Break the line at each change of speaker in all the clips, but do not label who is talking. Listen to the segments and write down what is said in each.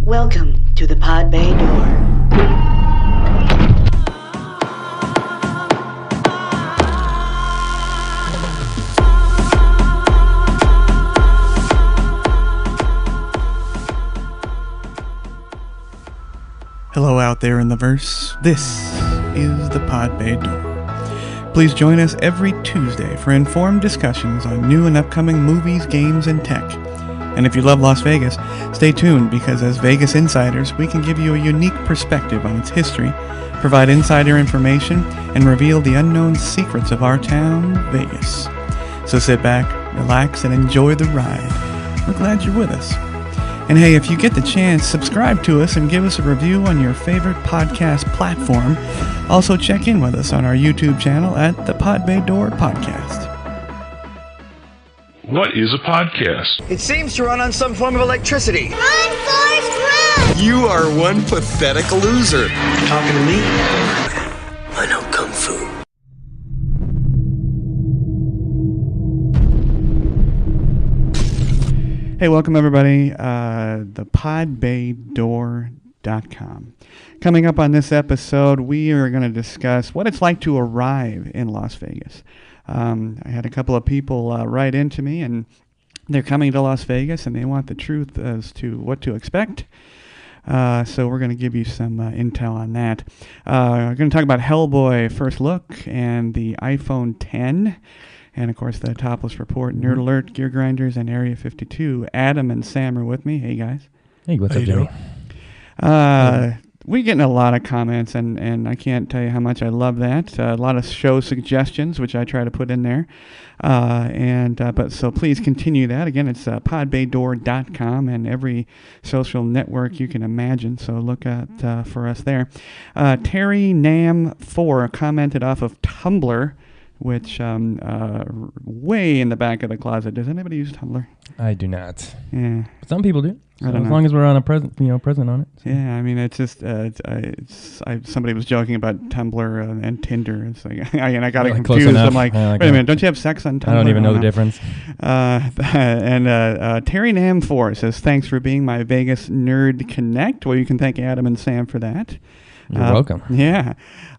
Welcome to the Pod Bay Door.
Hello out there in the verse. This is the Pod Bay Door. Please join us every Tuesday for informed discussions on new and upcoming movies, games, and tech. And if you love Las Vegas, stay tuned because as Vegas insiders, we can give you a unique perspective on its history, provide insider information, and reveal the unknown secrets of our town, Vegas. So sit back, relax, and enjoy the ride. We're glad you're with us. And hey, if you get the chance, subscribe to us and give us a review on your favorite podcast platform. Also check in with us on our YouTube channel at the Pod Bay Door Podcast.
What is a podcast?
It seems to run on some form of electricity.
Run, Forrest, run!
You are one pathetic loser.
Talking to me? I know Kung Fu.
Hey, welcome everybody, the podbaydoor.com. Coming up on this episode, we are going to discuss what it's like to arrive in Las Vegas. I had a couple of people write into me, and they're coming to Las Vegas, and they want the truth as to what to expect. So we're going to give you some intel on that. We're going to talk about Hellboy First Look and the iPhone 10. And, of course, the Topless Report, Nerd Alert, Gear Grinders, and Area 52. Adam and Sam are with me. Hey, guys.
Hey, what's up, Jamey?
We're getting a lot of comments, and I can't tell you how much I love that. A lot of show suggestions, which I try to put in there. But please continue that. Again, it's podbaydoor.com and every social network you can imagine. So look out for us there. Terry Nam4 commented off of Tumblr, which way in the back of the closet. Does anybody use Tumblr?
I do not.
Yeah,
But some people do. So
I don't
as
know.
long as we're on a present on it. So.
Yeah. I mean, it's just somebody was joking about Tumblr and Tinder. It's like I got it
Like close
confused.
enough.
I'm like,
I like
wait a
that.
minute, don't you have sex on Tumblr?
I don't even know the difference.
And Terry Nam4 says, thanks for being my Vegas Nerd Connect. Well, you can thank Adam and Sam for that.
You're welcome.
Yeah.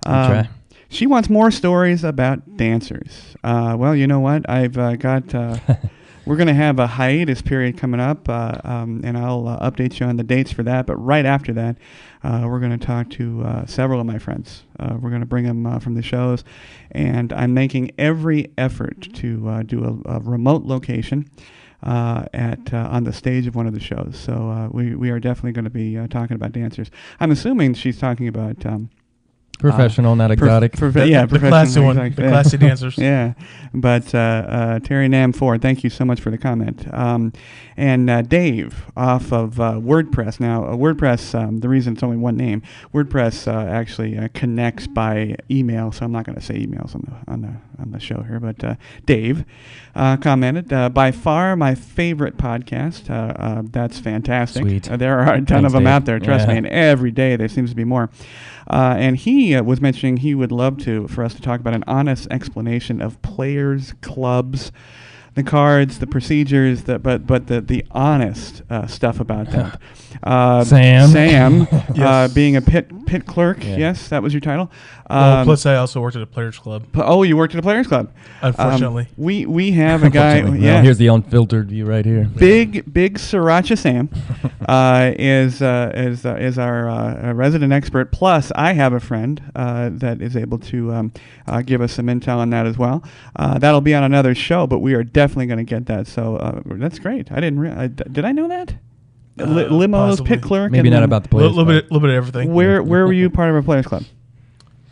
Try.
She wants more stories about dancers. Well, you know what? I've got... we're going to have a hiatus period coming up, and I'll update you on the dates for that. But right after that, we're going to talk to several of my friends. We're going to bring them from the shows. And I'm making every effort to do a remote location on the stage of one of the shows. So we are definitely going to be talking about dancers. I'm assuming she's talking about...
Professional, not exotic.
The
classy one. The classy dancers.
Yeah. But Terry Nam4, thank you so much for the comment. And Dave off of WordPress. Now, WordPress, the reason it's only one name, WordPress actually connects by email, so I'm not going to say emails on the show here. But Dave commented, by far my favorite podcast. That's fantastic.
Sweet.
There are a ton of them out there, trust me, and every day there seems to be more. And he was mentioning he would love for us to talk about an honest explanation of players, clubs, the cards, the procedures, but the honest stuff about that. Sam,
Yes.
being a pit clerk.
Yeah.
Yes, that was your title.
Plus, I also worked at a Players Club.
Oh, you worked at a Players Club.
Unfortunately.
We have a guy.
Well,
Yeah.
here's the unfiltered view right here.
Big Sriracha Sam is our resident expert. Plus, I have a friend that is able to give us some intel on that as well. That'll be on another show, but we are definitely going to get that. So that's great. I didn't. Did I know that? Limos,
possibly.
pit clerk.
Maybe
and
not
then
about the
A
players.
little bit of everything.
Where were you part of a Players Club?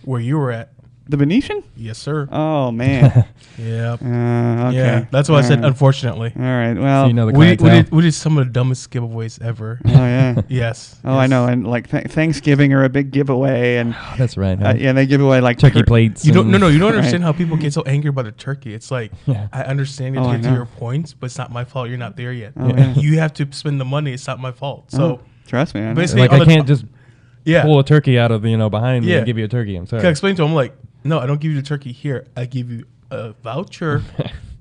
Where you were at?
The Venetian?
Yes, sir.
Oh man.
Yeah.
Okay.
Yeah. That's why I said
All right.
unfortunately.
All right. Well.
So you know the
We
clientele.
did some of the dumbest giveaways ever.
Oh yeah.
Yes.
Oh, I know. And like Thanksgiving are a big giveaway, and
That's right. Huh?
yeah, they give away like
Turkey plates.
You don't. No. You don't
Right.
understand how people get so angry about the turkey. It's like
Yeah.
I understand you
Oh, I
to get
know.
to your points, but it's not my fault. You're not there yet.
Oh, yeah.
You have to spend the money. It's not my fault. So
Trust me. I know.
basically,
Like
all
I
the
can't just
yeah.
pull a turkey out of behind me
Yeah.
and give you a turkey. I'm sorry.
Can I explain to him like, no, I don't give you the turkey here. I give you a voucher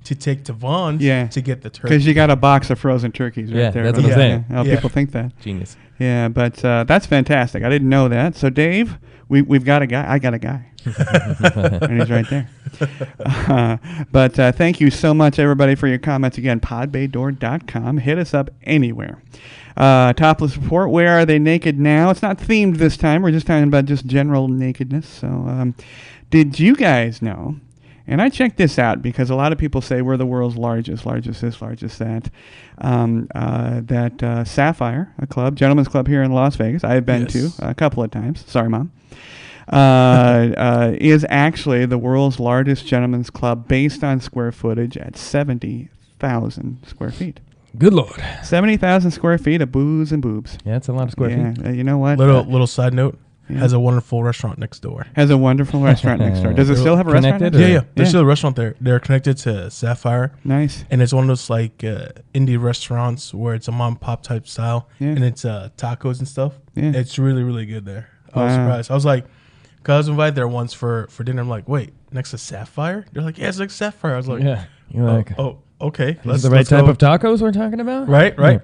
to take to Vaughn's
Yeah.
to get the turkey.
Because you got a box of frozen turkeys right
Yeah,
there.
that's what I'm saying.
Oh,
Yeah.
people think that.
Genius.
Yeah, but that's fantastic. I didn't know that. So, Dave, we've got a guy. I got a guy. And he's right there. But thank you so much, everybody, for your comments. Again, podbaydoor.com. Hit us up anywhere. Topless Report, where are they naked now? It's not themed this time. We're just talking about just general nakedness. So, did you guys know? And I checked this out because a lot of people say we're the world's largest this, largest that. That Sapphire, a club, gentleman's club here in Las Vegas, I have been to a couple of times. Sorry, Mom. Is actually the world's largest gentleman's club based on square footage at 70,000 square feet.
Good Lord.
70,000 square feet of booze and boobs.
Yeah, that's a lot of square feet.
You know what?
Little side note.
Yeah.
Has a wonderful restaurant next door.
Has a wonderful restaurant next door. Does it still have a restaurant?
Connected,
next
Yeah,
door?
yeah. There's still a restaurant there. They're connected to Sapphire.
Nice.
And it's one of those like indie restaurants where it's a mom and pop type style.
Yeah.
And it's tacos and stuff.
Yeah.
It's really, really good there. I was
Wow.
surprised. I was like, cause I was invited there once for dinner. I'm like, wait, next to Sapphire? They're like, yeah, it's like Sapphire. I was like,
Yeah. You're like,
oh, okay.
this is the right type of tacos we're talking about?
Right, right.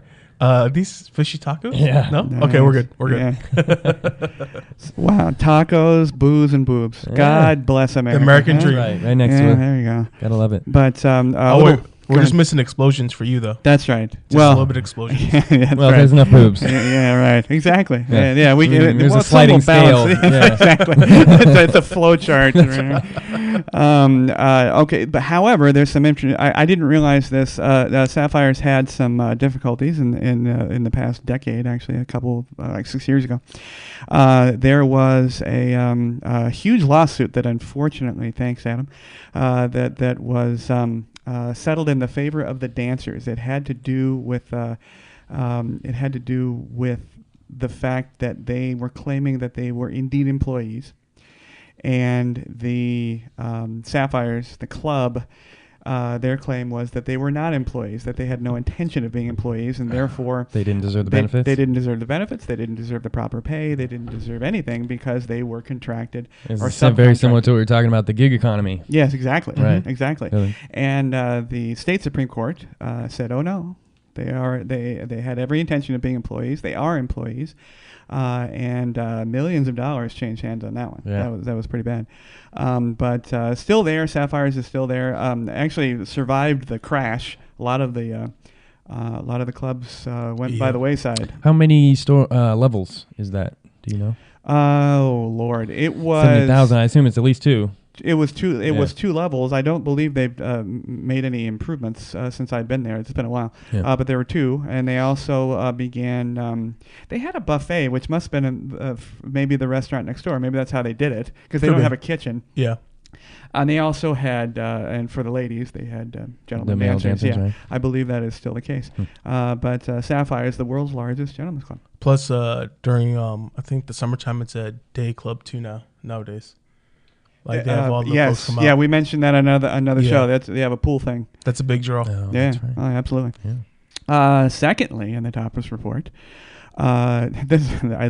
These fishy tacos?
Yeah.
No?
Nice.
Okay, we're good. We're good.
Yeah. Wow, tacos, booze, and boobs.
Yeah.
God bless America.
The American
huh?
dream.
Right next
Yeah,
to it.
there you go.
Gotta love it.
But
Oh,
little-
we're
go
just
ahead.
missing explosions for you, though.
That's right.
Just a little bit of explosions.
Yeah, that's
Well,
right.
there's enough boobs.
Yeah, right. Exactly.
Yeah.
Yeah, we
There's a
some
sliding
will balance.
scale. Yeah.
Exactly. it's a flow chart. Okay, but however, there's some interesting. I didn't realize this. Sapphire's had some difficulties in the past decade. Actually, a couple like 6 years ago, there was a huge lawsuit that, unfortunately, thanks Adam, that was settled in the favor of the dancers. It had to do with the fact that they were claiming that they were indeed employees, and the Sapphires, the club, their claim was that they were not employees, that they had no intention of being employees, and therefore
They didn't deserve the benefits?
They didn't deserve the benefits. They didn't deserve the proper pay. They didn't deserve anything because they were contracted
It's
or
very similar
subcontracted.
to what we were talking about, the gig economy.
Yes, exactly.
Right.
Exactly.
Really.
And the state Supreme Court said, "Oh no, they had every intention of being employees. They are employees." And millions of dollars changed hands on that one.
Yeah.
That was pretty bad. But still there. Sapphires is still there. Actually survived the crash. A lot of the clubs went by the wayside.
How many levels is that? Do you know?
Oh Lord, it was
70,000. I assume it's at least two.
It was two. It
Yeah.
was two levels. I don't believe they've made any improvements since I've been there. It's been a while,
Yeah.
but there were two, and they also began. They had a buffet, which must have been maybe the restaurant next door. Maybe that's how they did it, because they
Could
don't
be.
have a kitchen.
Yeah.
And they also had, and for the ladies, they had gentlemen
The male
dancers.
dancers,
Yeah,
right.
I believe that is still the case. But Sapphire is the world's largest gentlemen's club.
Plus, during I think the summertime, it's a day club too nowadays. Like they have all the folks
yes,
come out.
yeah, we mentioned that on another
Yeah.
show. They have a pool thing.
That's a big draw.
Oh,
Yeah,
that's right.
oh, absolutely.
Yeah.
Secondly, in the Topless Report, I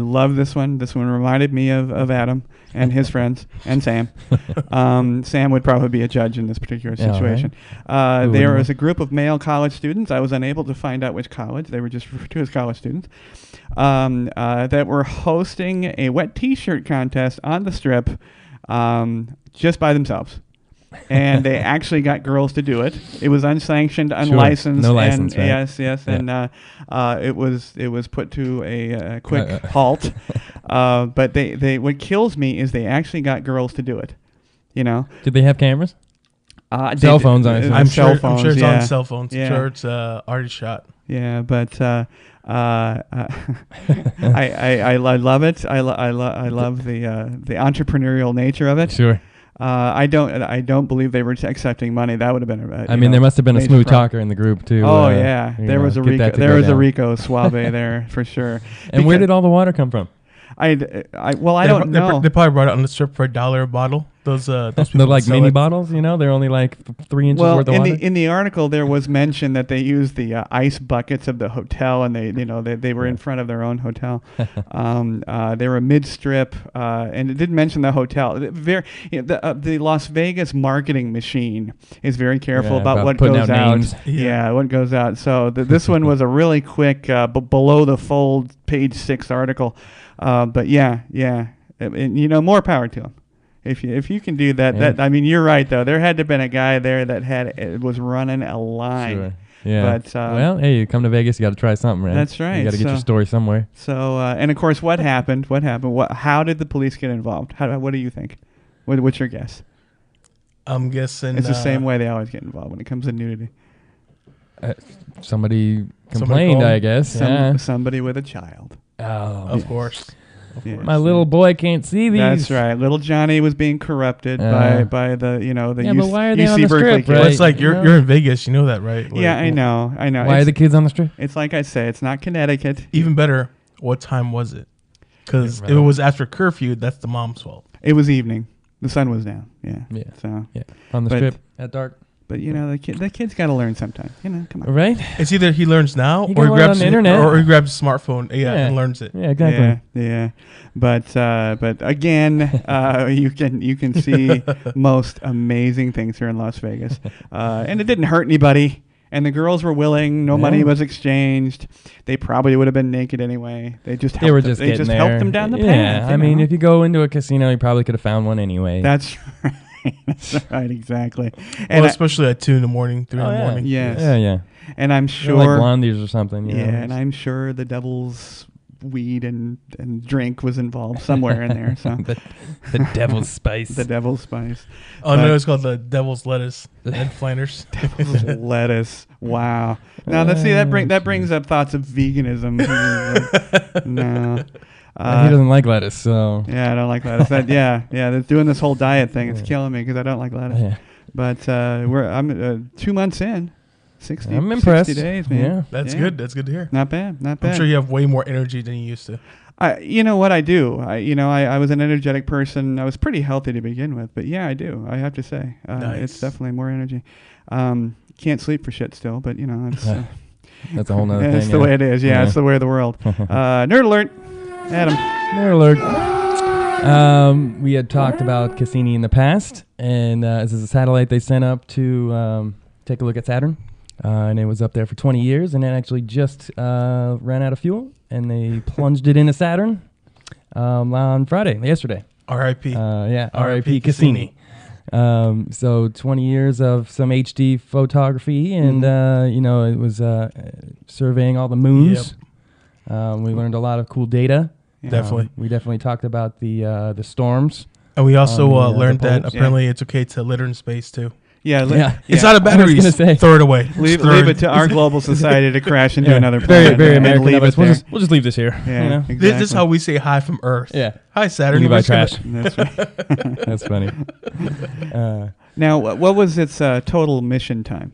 love this one. This one reminded me of Adam and his friends and Sam. Sam would probably be a judge in this particular
Yeah,
situation.
right. Who
There
wouldn't?
was a group of male college students. I was unable to find out which college. They were just referred to as college students. That were hosting a wet T-shirt contest on the Strip, just by themselves. And they actually got girls to do it. It was unsanctioned, unlicensed.
No license,
and
right?
Yes.
Yeah.
And it was put to a quick halt. But they what kills me is they actually got girls to do it. You know,
Did they have cameras?
Cell
phones, I assume.
I'm
cell
sure.
phones.
I'm sure it's
yeah.
on cell phones.
Yeah.
I'm sure it's already shot.
Yeah, but I love it. I love the entrepreneurial nature of it.
Sure.
I don't believe they were accepting money. That would have been.
I mean, there must have been a
major
smooth
problem.
talker in the group too.
Oh yeah,
you
there
know,
was a
get that
Rico.
to
There
go
was a
down.
Rico Suave there for sure.
And where
Because
did all the water come from?
I don't know.
They probably brought it on the Strip for $1 a bottle. Those
They're
people
like
sell
mini
it.
bottles, They're only like 3 inches
Well,
worth of
in
water.
the article there was mention that they used the ice buckets of the hotel, and they were in front of their own hotel. They were mid-strip, and it did mention the hotel. The Las Vegas marketing machine is very careful about what
putting
goes
out
out.
names.
Yeah, what goes out. So this one was a really quick below the fold page 6 article. But yeah, and, more power to them. If you can do that, you're right though. There had to have been a guy there that was running a line.
Sure. Yeah.
But
well, hey, you come to Vegas, you got to try something, right?
That's right.
You got to get your story somewhere.
So, and of course, what happened? How did the police get involved? What do you think? What's your guess?
I'm guessing
It's the same way they always get involved when it comes to nudity.
Somebody complained,
called?
I guess.
Somebody with a child.
Oh,
Of course.
Yes.
my little boy can't see these.
That's right. Little Johnny was being corrupted by the the
Yeah, but why are they
UC
on the
Berkeley
strip,
kids.
Well,
right?
it's like you're in Vegas. You know that, right? Like,
Yeah, I know.
Why are
It's-
the kids on the strip?
It's like I say, it's not Connecticut.
Even better, what time was it? Because if it was after curfew, that's the mom's fault.
It was evening. The sun was down. Yeah.
Yeah.
So,
Yeah, on the
But-
strip at dark.
but the kid's got to learn sometime. Come on.
Right?
It's either he learns now,
He
or
can learn on the internet.
or he grabs a smartphone,
Yeah.
and learns it.
Yeah, exactly.
Yeah. But again, you can see most amazing things here in Las Vegas, and it didn't hurt anybody. And the girls were willing. No money was exchanged. They probably would have been naked anyway. They just helped
They were
them,
just
they
getting
just
there.
helped them down the path.
Yeah, I mean,
know?
if you go into a casino, you probably could have found one anyway.
That's right. That's right, exactly.
Well,
And
especially at 2 in the morning, 3 in the
yeah.
morning.
yes,
Yeah.
and I'm
They're
sure,
like blondies or something.
yeah, and I'm sure the devil's weed and drink was involved somewhere in there. So
the devil's spice.
the devil's spice,
Oh no, it's called the devil's lettuce and Flanders.
devil's lettuce. Wow. Now let's see that brings up thoughts of veganism. No.
He doesn't like lettuce, so
Yeah, I don't like lettuce. They're doing this whole diet thing. It's killing me because I don't like lettuce.
yeah.
But I'm 2 months in, 60.
I'm impressed.
60 days, man.
Yeah.
That's
Yeah.
good. That's good to hear.
Not bad.
I'm sure you have way more energy than you used to.
You know what I do? I was an energetic person. I was pretty healthy to begin with, but yeah, I do. I have to say,
Nice.
it's definitely more energy. Can't sleep for shit still, but it's
That's a whole nother thing.
it's the way it is. Yeah, it's the way of the world. Nerd alert, Adam.
Nerd alert. We had talked about Cassini in the past, and this is a satellite they sent up to take a look at Saturn. And it was up there for 20 years, and it actually just ran out of fuel, and they plunged it into Saturn on yesterday.
R.I.P.
R.I.P. Cassini. So 20 years of some HD photography, and it was surveying all the moons. We learned a lot of cool data.
Definitely.
We definitely talked about the storms.
And we also
on the
learned that
poles.
apparently it's okay to litter in space too.
Yeah,
It's not a
I was
battery.
gonna say.
Throw it away.
leave
Throw
it to our global society to crash into another
very,
planet.
very
and
American
leave
of
it
us.
there.
We'll just leave this here.
Yeah,
you know?
exactly.
This is how we say hi from Earth.
Yeah.
Hi, Saturn.
Levi
We're just gonna-
trash.
That's right.
That's funny.
Now, what was its total mission time?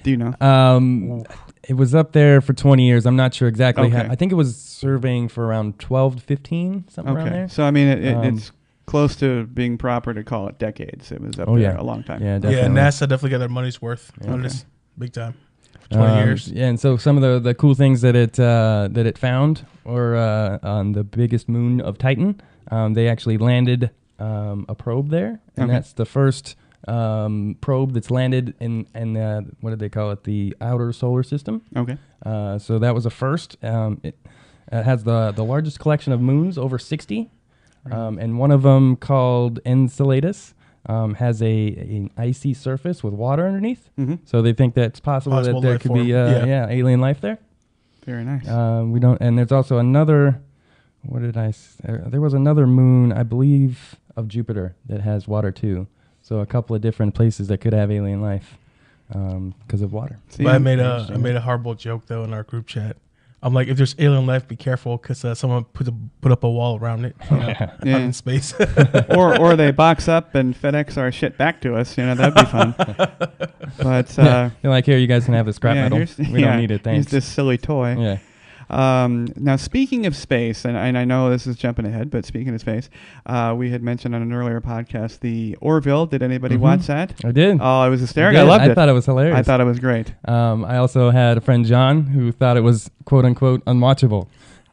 Do you know?
It was up there for 20 years. I'm not sure exactly
Okay.
how. I think it was surveying for around 12 to 15, something around there.
So I mean, it's close to being proper to call it decades. It was up there a long time.
Yeah,
Yeah,
definitely.
NASA definitely got their money's worth on this big time. For 20 years.
Yeah, and so some of the cool things that it found were on the biggest moon of Titan. They actually landed a probe there, and that's the first probe that's landed in what did they call it? The outer solar system.
Okay.
So that was a first. It has the largest collection of moons, over 60, and one of them called Enceladus. Has an icy surface with water underneath. Mm-hmm. So they think that it's possible that there
life
could be
form.
alien life there.
Very nice.
We don't, and there's also another. What did there was another moon, I believe, of Jupiter that has water too. So a couple of different places that could have alien life because of water.
See,
But I made a horrible joke though in our group chat. I'm like, if there's alien life, be careful because someone put up a wall around it. Out in space.
or they box up and FedEx our shit back to us. That'd be fun. But
They're like, here, you guys can have the scrap metal. We don't need it, thanks.
Here's this silly toy.
Yeah.
Now, speaking of space, and I know this is jumping ahead, but speaking of space, we had mentioned on an earlier podcast the Orville. Did anybody watch that?
I did.
Oh, it was hysterical. I loved it.
I thought it was hilarious.
I thought it was great.
I also had a friend, John, who thought it was quote unquote unwatchable.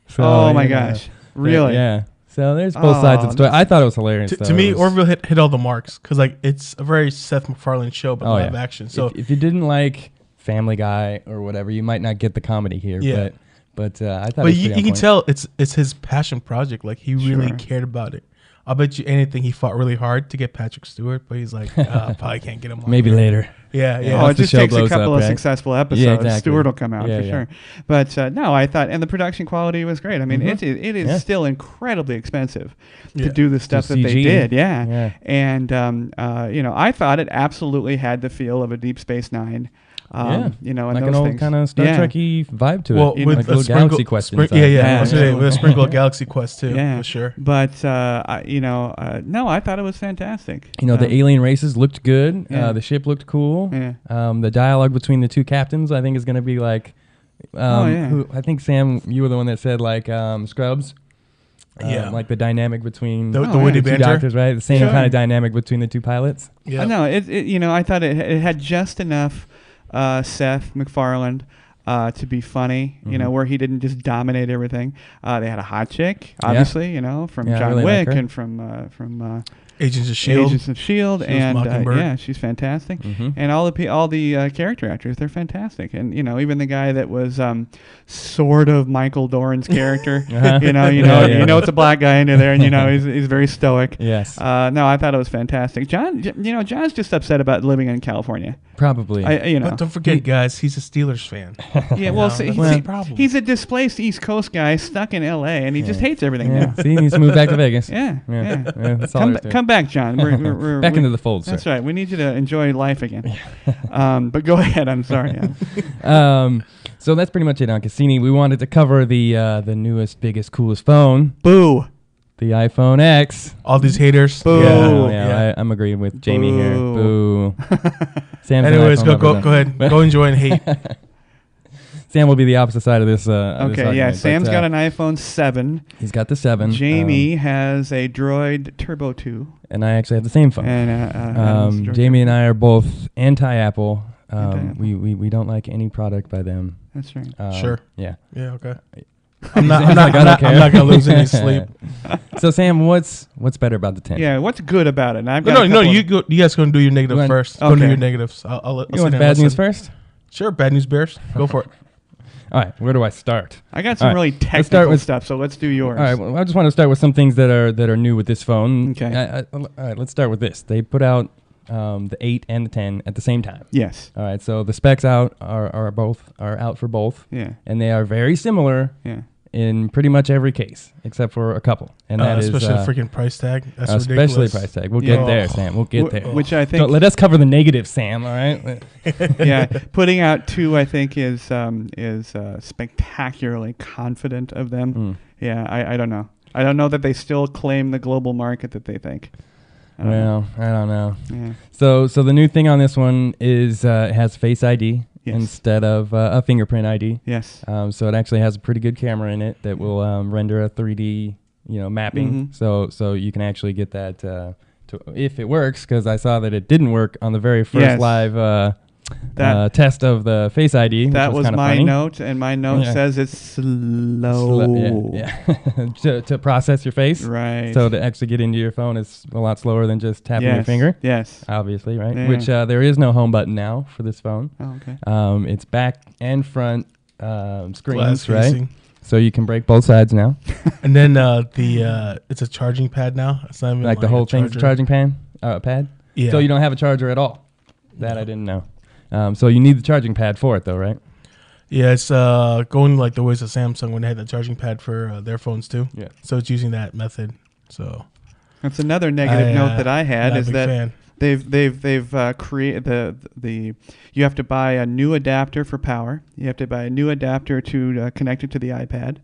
So,
oh my gosh. Really?
Yeah. So there's both sides of the story. I thought it was hilarious.
To me, Orville hit all the marks because like it's a very Seth MacFarlane show, but live action. So
if you didn't like Family Guy or whatever, you might not get the comedy here.
Yeah.
But I thought.
But you can tell it's his passion project. Like he really cared about it. I'll bet you anything he fought really hard to get Patrick Stewart, but he's like, probably can't get him on.
Maybe later.
Yeah.
Oh, it just takes a couple of successful episodes.
Yeah, exactly.
Stewart will come out for sure. But no, I thought, and the production quality was great. I mean, it is still incredibly expensive to do the stuff that they did. Yeah. And, I thought it absolutely had the feel of a Deep Space Nine. You know, and
like
those
an old
things.
kind of Star Trek-y vibe to it.
Well, with
like
a
little Galaxy Quest.
with a sprinkle of Galaxy Quest too, for sure.
But no, I thought it was fantastic.
You know, the alien races looked good.
Yeah.
The ship looked cool.
Yeah.
The dialogue between the two captains, I think, is going to be like. Who, I think Sam, you were the one that said like Scrubs. Like the dynamic between
the witty
two
banter.
doctors, right? The same kind of dynamic between the two pilots.
Yeah. No, I thought it had just enough Seth MacFarlane to be funny, you know, where he didn't just dominate everything. They had a hot chick, obviously, you know, from John
really
Wick
like her.
and from
Agents of S.H.I.E.L.D.
Agents of S.H.I.E.L.D. And she's fantastic.
Mm-hmm.
And all the character actors, they're fantastic. And you know, even the guy that was sort of Michael Doran's character, you know, it's a black guy into there, and you know, he's very stoic.
Yes.
No, I thought it was fantastic. John's just upset about living in California.
Probably.
But don't forget, guys, he's a Steelers fan.
Yeah, well, he's a displaced East Coast guy stuck in L.A. and he just hates everything now.
See, he needs to move back to Vegas.
That's all come back, John. We're
back into the fold, sir.
That's right. We need you to enjoy life again. But go ahead. I'm sorry.
So that's pretty much it on Cassini. We wanted to cover the newest, biggest, coolest phone.
Boo.
The iPhone X.
All these haters.
Boo.
I'm agreeing with Jamey here. Boo.
Anyways, go ahead. Go enjoy and hate.
Sam will be the opposite side of this.
Sam's got an iPhone 7.
He's got the 7.
Jamey has a Droid Turbo 2.
And I actually have the same phone.
And
Jamey and I are both anti-Apple. We don't like any product by them.
That's right.
Sure.
Yeah.
Yeah. Okay. I'm not gonna lose any sleep.
So Sam, what's better about the 10?
Yeah, what's good about it? And I've
got you guys gonna do your negative first. Go do your negatives. I'll
you want bad news first?
Sure, bad news bears. Go for it.
All right, where do I start?
I got some really technical stuff, so let's do yours.
All right, well, I just want to start with some things that are new with this phone.
Okay.
All right, let's start with this. They put out the 8 and the 10 at the same time.
Yes.
All right, so the specs are out for both.
Yeah.
And they are very similar.
Yeah.
In pretty much every case, except for a couple, and that is
especially the freaking price tag. That's
especially
ridiculous.
Price tag. We'll get there, Sam. We'll get there.
Which I think.
Don't let us cover the negatives, Sam. All right.
Yeah, putting out 2, I think, is spectacularly confident of them. Yeah, I don't know. I don't know that they still claim the global market that they think.
I don't know.
Yeah.
So the new thing on this one is it has Face ID. Yes. Instead of a fingerprint ID.
Yes.
So it actually has a pretty good camera in it that will render a 3D, mapping.
Mm-hmm.
So you can actually get that if it works, because I saw that it didn't work on the very first live test of the Face ID.
That was my
funny.
note, and my note says it's slow.
to process your face.
Right.
So to actually get into your phone is a lot slower than just tapping your finger.
Yes.
Obviously, right?
Yeah.
Which there is no home button now for this phone.
Oh, okay.
It's back and front screens,
Glass
right?
facing.
So you can break both sides now.
And then it's a charging pad now. It's not even
like the whole thing's a charging pad?
Yeah.
So you don't have a charger at all? That I didn't know. So you need the charging pad for it, though, right?
Yeah, it's going like the ways of Samsung when they had the charging pad for their phones too.
Yeah.
So it's using that method. So
that's another negative note that I had is that
fan.
they've created the you have to buy a new adapter for power. You have to buy a new adapter to connect it to the iPad.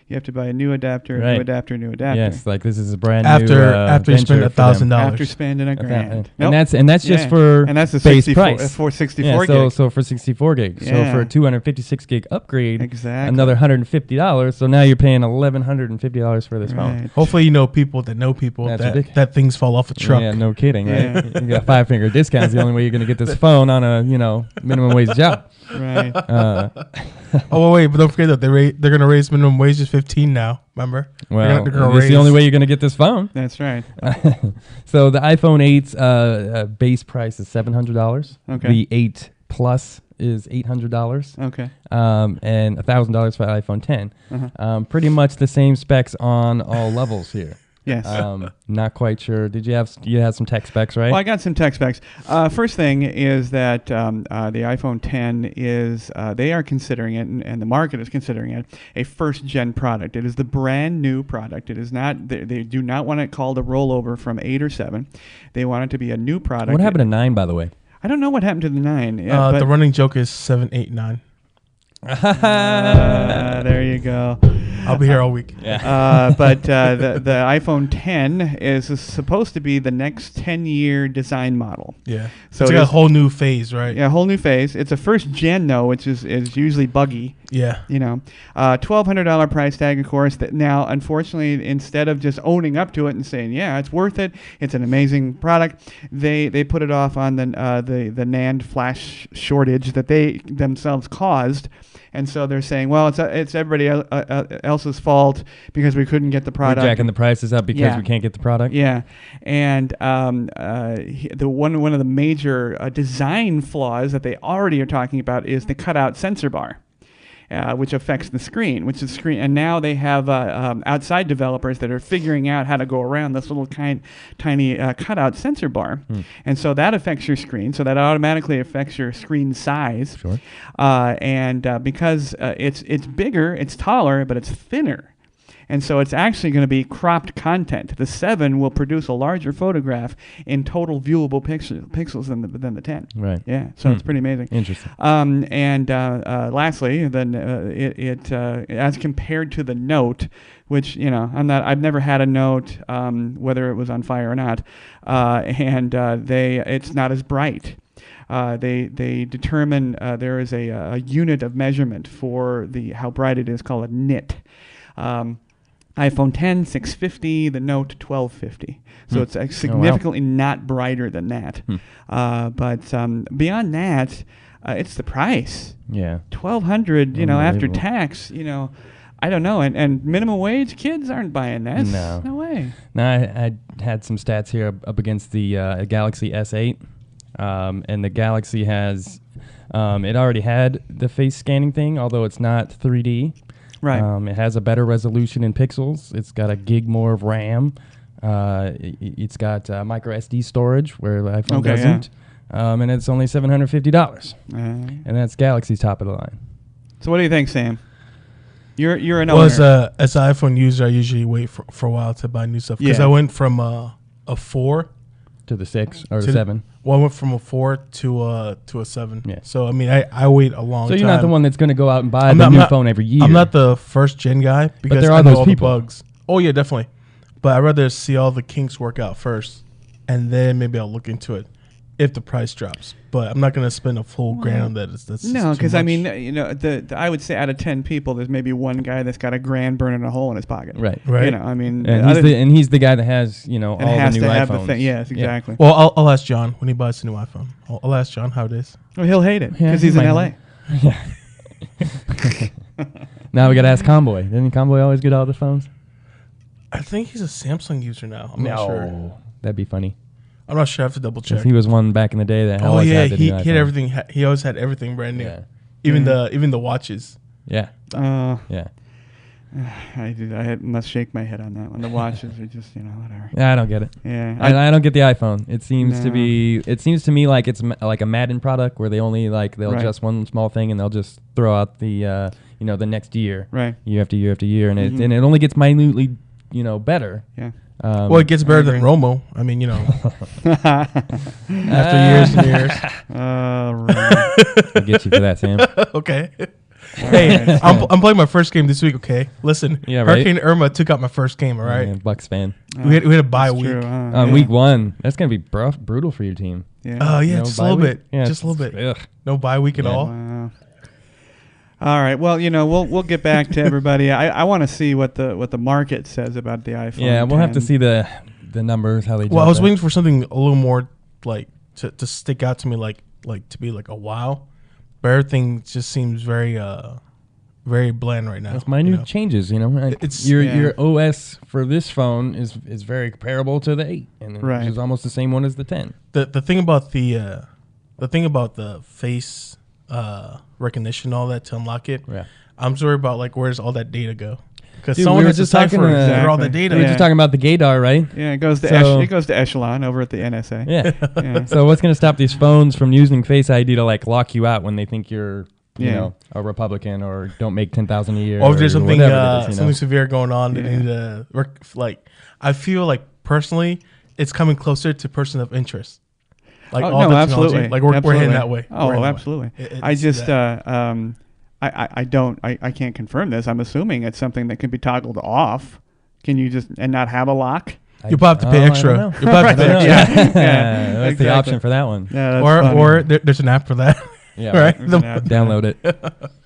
You have to buy a new adapter,
Right.
new adapter, new adapter.
Yes, like this is a brand
After
new
after you spend
venture for them.
$1,000.
After spending a grand.
And that's just for
and that's the
base
64,
price.
for 64
yeah,
gig.
so for 64 gigs. So
Yeah.
for a 256 gig upgrade,
Exactly.
another $150. So now you're paying $1,150 for this phone.
Right.
Hopefully you know people
That's
that
ridiculous.
that things fall off a truck.
Yeah, no kidding,
Yeah.
right? You got 5-finger discounts. The only way you're going to get this phone on a minimum wage job.
Right.
Oh wait, but don't forget that they're going to raise minimum wage to 15 now. Remember?
Well,
they're gonna
it's the
raise-
only way you're going to get this phone.
That's right.
So the iPhone 8's base price is $700.
Okay.
The 8 Plus is $800.
Okay.
And $1,000 for iPhone 10.
Uh-huh.
Pretty much the same specs on all levels here.
Yes.
Not quite sure. You had some tech specs, right?
Well, I got some tech specs. First thing is that the iPhone 10 is, they are considering it, and the market is considering it, a first-gen product. It is the brand new product. It is not, they do not want it called a rollover from 8 or 7. They want it to be a new product.
What happened to 9, by the way?
I don't know what happened to the 9.
The running joke is 7, 8, 9.
There you go.
I'll be here all week.
But the iPhone 10 is supposed to be the next 10-year design model.
Yeah.
So
it's like a whole new phase, right?
Yeah, a whole new phase. It's a first gen though, which is usually buggy.
Yeah.
$1,200 price tag, of course. That now, unfortunately, instead of just owning up to it and saying, "Yeah, it's worth it. It's an amazing product," they put it off on the NAND flash shortage that they themselves caused. And so they're saying, well, it's everybody else's fault because we couldn't get the product.
We're jacking the prices up because
Yeah.
we can't get the product.
Yeah, and one of the major design flaws that they already are talking about is the cutout sensor bar. Which affects the screen, and now they have outside developers that are figuring out how to go around this little tiny cutout sensor bar, and so that affects your screen. So that automatically affects your screen size.
Sure.
And because it's bigger, it's taller, but it's thinner. And so it's actually going to be cropped content. The 7 will produce a larger photograph in total viewable pixels than the 10.
Right.
Yeah. So it's pretty amazing.
Interesting.
Lastly, then it as compared to the Note, which I've never had a Note, whether it was on fire or not, it's not as bright. They determine there is a unit of measurement for how bright it is called a nit. iPhone 10, 650, the Note 1250. So it's significantly not brighter than that. But beyond that, it's the price.
Yeah.
$1,200, after
Unbelievable.
tax, I don't know. And minimum wage, kids aren't buying this. No way.
Now, I had some stats here up against the Galaxy S8. And the Galaxy has, it already had the face scanning thing, although it's not 3D.
Right.
It has a better resolution in pixels. It's got a gig more of RAM. It's got micro SD storage where the iPhone doesn't. And it's only $750. And that's Galaxy's top of the line.
So what do you think, Sam? You're an
Well,
owner.
as an iPhone user, I usually wait for a while to buy new stuff because
Yeah.
I went from a 4
To the 6 or the 7.
Well, I went from a 4 to a 7.
Yeah.
So I mean, I wait a long
So
time.
you're not the one that's going to go out and buy
I'm
the
not-
new
I'm not-
phone every year.
I'm not the first gen guy because
there
I
are
know
those
all
people.
the bugs. Oh yeah, definitely. But I'd rather see all the kinks work out first, and then maybe I'll look into it if the price drops. But I'm not going to spend a full grand on that. That's
No, because I
much.
mean, I would say out of 10 people, there's maybe one guy that's got $1,000 burning a hole in his pocket.
Right.
Right.
I mean,
And he's the guy that has, all
and has
the new
to have
iPhones.
the thing. Yes, exactly.
Well, I'll ask John when he buys a new iPhone. I'll ask John how it is.
Well, he'll hate it
Yeah,
because
he
he's in
might
LA.
Now we got to ask Comboy. Didn't Comboy always get all the phones?
I think he's a Samsung user now. I'm not sure.
That'd be funny.
I'm not sure. I have to double check.
Because he was one back in the day that
Oh
always
yeah,
had the
he
new
had
iPhone.
everything. He always had everything brand new.
Yeah.
Even the watches.
Yeah. Yeah.
I must shake my head on that one. The watches are just, whatever.
Yeah, I don't get it.
Yeah.
I don't get the iPhone. It seems to
No.
be. It seems to me like it's like a Madden product where they only they'll
Right.
adjust one small thing and they'll just throw out the the next year.
Right.
Year after year after year, and
Mhm.
it only gets minutely better.
Yeah.
Well, it gets better than
agree.
Romo. I mean, after years and years.
Right.
I'll get you for that, Sam.
Okay. Hey, I'm playing my first game this week. Okay, listen.
Yeah, right.
Hurricane Irma took out my first game. All right,
Yeah, Bucks fan.
we had a bye week.
True,
Week 1, that's gonna be brutal for your team.
Oh yeah,
No
just a
bye
little
week?
bit.
Yeah,
Just a little bit.
Ugh.
No bye week at
Yeah.
all.
Wow. All right. Well, we'll get back to everybody. I want to see what the market says about the iPhone.
Yeah, we'll have to
10.
see the numbers, how they.
Well, I was
jump
waiting for something a little more like to stick out to me, like to be like a wow. But everything just seems very very bland right now.
That's minute
you know?
changes,
It's-
your OS for this phone is very comparable to the 8, and
Right.
which is almost the same one as the 10.
The thing about the face recognition, all that to unlock it.
Yeah.
I'm just worried about like where's all that data go? Because
Dude,
someone
we were
has to
just talking,
decipher where all
exactly.
the data.
We were
Yeah.
just talking about the gaydar, right?
Yeah, it goes to
So-
it goes to Echelon over at the NSA.
Yeah.
Yeah.
So what's going to stop these phones from using Face ID to like lock you out when they think you're,
Yeah.
a Republican or don't make 10,000 a year?
Or if there's something
whatever it is,
something severe going on,
Yeah.
and like I feel like personally, it's coming closer to person of interest. Like
Oh,
all
no,
the technology.
absolutely.
Like we're
Absolutely.
heading that way. We're
Oh,
heading that way.
absolutely.
It's
I just
that.
I can't confirm this. I'm assuming it's something that can be toggled off. Can you just and not have a lock?
You'll probably have to pay
I
extra.
don't know.
You'll probably have to pay
I don't
extra.
know.
Yeah.
Yeah, that's the
Exactly.
option for that one.
Yeah, that's funny.
Or there's an app for that.
Yeah,
right.
There's an app.
Download it.
All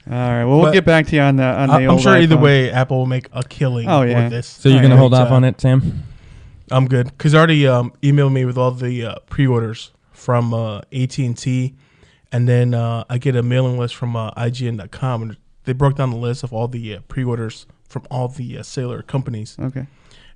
right. Well, we'll
But
get back to you on the
I'm
old
sure either
iPhone.
way, Apple will make a killing
Oh, yeah.
with this.
So you're
All
going to
right.
hold off on it, Sam?
I'm good because already emailed me with all the pre-orders from AT&T, and then I get a mailing list from IGN.com, and they broke down the list of all the pre-orders from all the cellular companies.
Okay.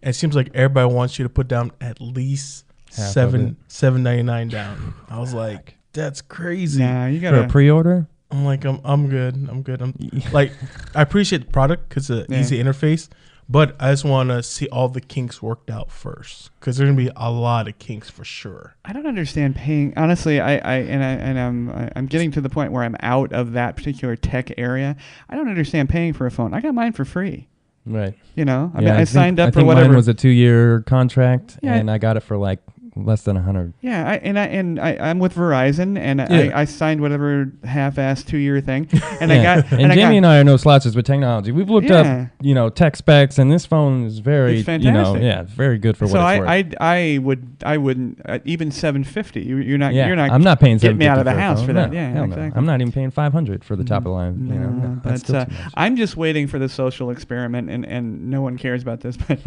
And it seems like everybody wants you to put down at least
Half of it.
$7.99 down. I was like, that's crazy.
Nah, you
For
gotta.
a pre-order?
I'm like, I'm good. I'm like, I appreciate the product because it's an
Yeah.
easy interface, but I just want to see all the kinks worked out first because there's gonna be a lot of kinks for sure.
I don't understand paying. Honestly, I'm getting to the point where I'm out of that particular tech area. I don't understand paying for a phone. I got mine for free.
Right.
I mean,
Yeah,
I signed up
I
for
think
whatever.
mine was a 2-year contract,
Yeah.
and I got it for like less than 100.
Yeah, I'm with Verizon, and
Yeah.
I signed whatever half-assed 2-year thing, and
Yeah.
I got
And
I
Jamie
got,
and I are no slouches with technology. We've looked
Yeah.
up, tech specs, and this phone is very,
It's fantastic.
it's very good for
so
what it's worth.
I wouldn't even $750. You're not
Yeah,
you're not
I'm not paying
getting me out of the
$750 a
house
phone.
for that.
No,
Yeah,
hell no.
exactly.
I'm not even paying $500 for the top of the line.
No,
That's
but
still too much.
I'm just waiting for the social experiment, and no one cares about this, but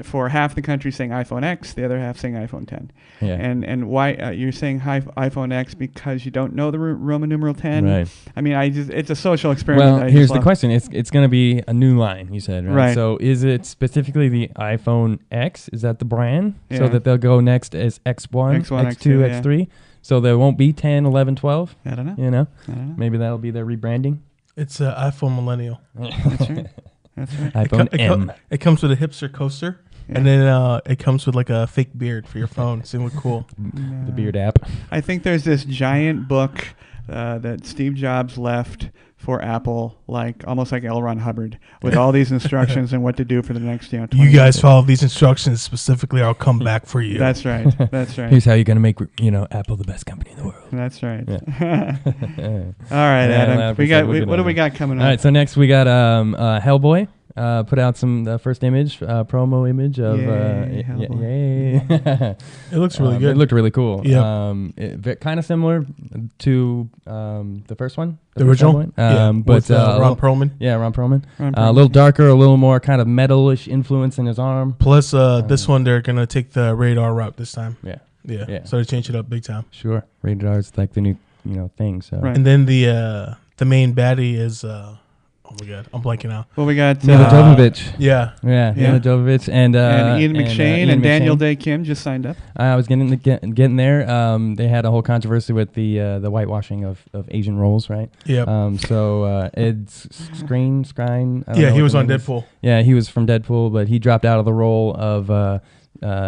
for half the country saying iPhone X, the other half saying iPhone 10.
Yeah.
And why you're saying iPhone X because you don't know the Roman numeral 10?
Right.
I mean, it's a social experiment.
Well,
that I
here's
just
the
love.
question. It's going to be a new line, you said, right?
Right.
So is it specifically the iPhone X? Is that the brand? So
Yeah.
that they'll go next as X1,
X1,
X2,
X2, yeah.
X3? So there won't be 10, 11, 12?
I don't know.
You know?
I don't know.
Maybe that'll be their rebranding.
It's an iPhone Millennial.
That's right. That's right.
iPhone M.
It comes with a hipster coaster, and then it comes with like a fake beard for your phone. It's gonna look cool.
The Beard app.
I think there's this giant book that Steve Jobs left for Apple, almost like L. Ron Hubbard, with all these instructions and what to do for the next 20
You guys
years.
follow these instructions specifically, I'll come back for you.
That's right. That's right.
Here's how you're going to make, Apple the best company in the world.
That's right.
Yeah.
All right,
Yeah,
Adam.
laugh
We
and
got.
say we're good
What do
on
we
it.
got coming
All
up?
right, so next we got Hellboy. Put out some first image, promo image of
Yay, Hellboy.
yay.
It looks really good.
It looked really cool.
Yeah.
Kind of similar to the first one,
The original?
Hellboy.
Yeah,
But
with Ron Perlman.
Yeah, Ron Perlman.
Ron
A
Perlman.
little darker, a little more kind of metalish influence in his arm.
Plus, this one they're gonna take the radar route this time.
Yeah,
Yeah. So they changed it up big time.
sure. Rated R is like the new thing. So
Right.
And then the main baddie is oh my god, I'm blanking out.
Well, we got
Mila Jovovich.
Yeah.
Yeah,
Yeah.
Mila Jovovich and
Ian McShane and Daniel
McShane.
Day Kim just signed up.
I was getting there. They had a whole controversy with the whitewashing of Asian roles, right?
Yep.
So Ed Skrein. I don't
Yeah,
know
he
what
was
the
on
name is.
Deadpool.
Yeah, he was from Deadpool, but he dropped out of the role of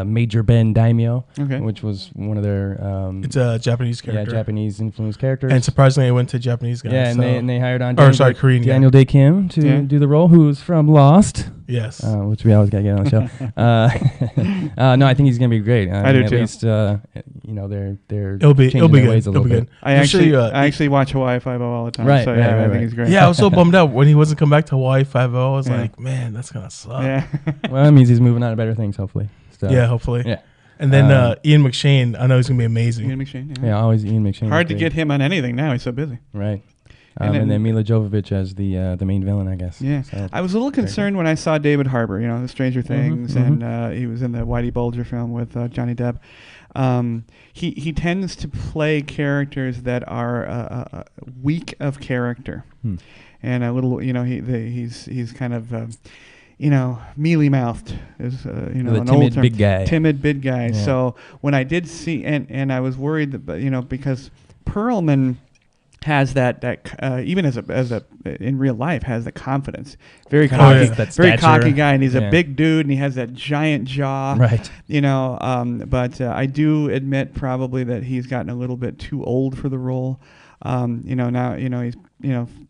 Major Ben Daimyo,
Okay.
which was one of their
It's a Japanese character.
Japanese influenced characters.
And surprisingly, it went to Japanese guys.
yeah,
so.
and they hired on
Korean guy.
Daniel Day Kim to
Yeah.
do the role, who's from Lost.
Yes.
which we always got to get on the show. No, I think he's going to be great.
I do
at
too.
At least, they're
It'll be
changing their
good.
ways a
It'll
little
be
bit.
good.
I actually watch Hawaii Five-0 all the time.
Right,
So
right,
yeah,
right,
I think
right.
he's great.
Yeah, I was so bummed out when he wasn't come back to Hawaii 5-0. I was
Yeah.
like, man, that's gonna suck.
Yeah.
Well, that means he's moving on to better things, hopefully. So,
Yeah, hopefully.
Yeah.
And then Ian McShane, I know he's gonna be amazing.
Ian McShane. Yeah.
Yeah, always Ian McShane.
Hard
is
to
great.
get him on anything now. He's so busy.
Right.
And
And then Mila Jovovich as the main villain, I guess.
Yeah,
So,
I was a little concerned when I saw David Harbour, the Stranger Things, and he was in the Whitey Bulger film with Johnny Depp. He tends to play characters that are weak of character, and a little, he's kind of. Mealy mouthed is
the
an
timid
old term.
big guy.
Timid big guy.
Yeah.
So when I did see, and I was worried that, because Perlman has that even as a in real life has the confidence, very cocky,
That
very
stature.
cocky guy, and he's a
Yeah.
big dude, and he has that giant jaw.
Right.
But I do admit probably that he's gotten a little bit too old for the role. Now he's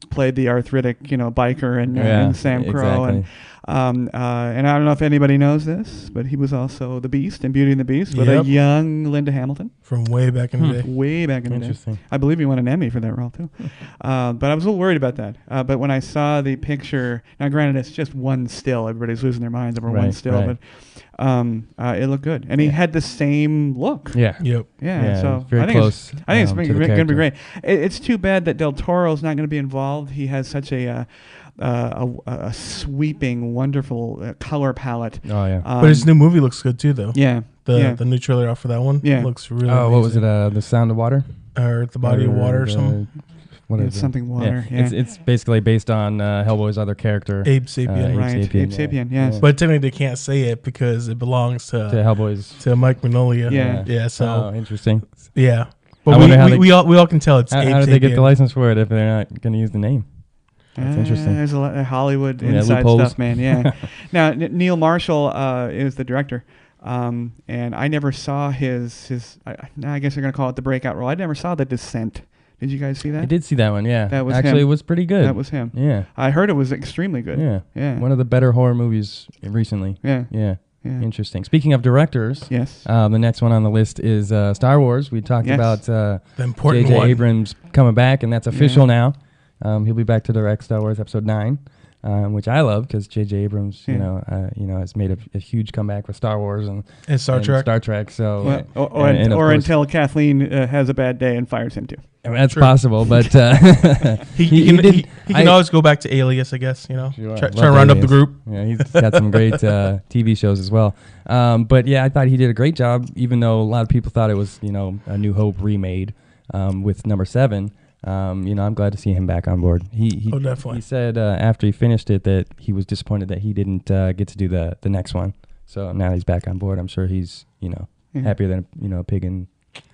played the arthritic biker in Sam Crow,
exactly.
and I don't know if anybody knows this, but he was also the Beast in Beauty and the Beast with a
Yep.
young Linda Hamilton.
From way back in the day.
Way back in the day.
Interesting.
I believe he won an Emmy for that role too. But I was a little worried about that. But when I saw the picture, now granted it's just one still, everybody's losing their minds over one
Right,
still,
right.
but it looked good, and he had the same look.
Yeah.
Yep.
Yeah, so
very
I think
close.
I think it's
to
going
the
to be
character.
great. It's too bad that Del Toro's not going to be involved. He has such a sweeping, wonderful color palette.
Oh yeah.
But his new movie looks good too, though.
Yeah,
The new trailer out for that one looks really
What was it?
amazing.
The Sound of Water?
Or The Body of Water or something?
What is
It's
it?
something water. Yeah.
It's basically based on Hellboy's other character,
Abe Sapien.
Abe
Right,
Sapien,
Abe Sapien, yes.
But technically they can't say it because it belongs
to
to
Hellboy's.
Mike Mignola.
Yeah.
Yeah, so
Interesting.
yeah.
I
But
wonder how
we all can tell it's Abe
How did they get the
Sapien.
license for it if they're not going to use the name? That's interesting.
There's a lot of Hollywood
Yeah,
inside
loopholes.
stuff, man. Yeah. Now Neil Marshall is the director, and I never saw his. I guess they're gonna call it the breakout role. I never saw The Descent. Did you guys see that?
I did see that one. Yeah,
That was
actually
him.
it was pretty good.
That was him.
Yeah.
I heard it was extremely good.
Yeah.
Yeah.
One of the better horror movies recently.
Yeah.
Yeah.
Yeah.
Interesting. Speaking of directors,
Yes.
the next one on the list is Star Wars. We talked
Yes.
about
The important
JJ
one.
Abrams coming back, and that's official now. He'll be back to direct Star Wars Episode 9, which I love because JJ Abrams, has made a huge comeback with Star Wars and
Star Trek.
Star Trek. So,
Well,
and of course-
until Kathleen has a bad day and fires him too.
I mean, that's
True.
possible, but
He can always go back to Alias, I guess.
Sure.
Try
Love
to round up the
Alias.
group.
Yeah, he's got some great TV shows as well. But yeah, I thought he did a great job, even though a lot of people thought it was, a New Hope remade with number 7. I'm glad to see him back on board. He
Definitely.
He said after he finished it that he was disappointed that he didn't get to do the next one. So now he's back on board. I'm sure he's happier than a pig in.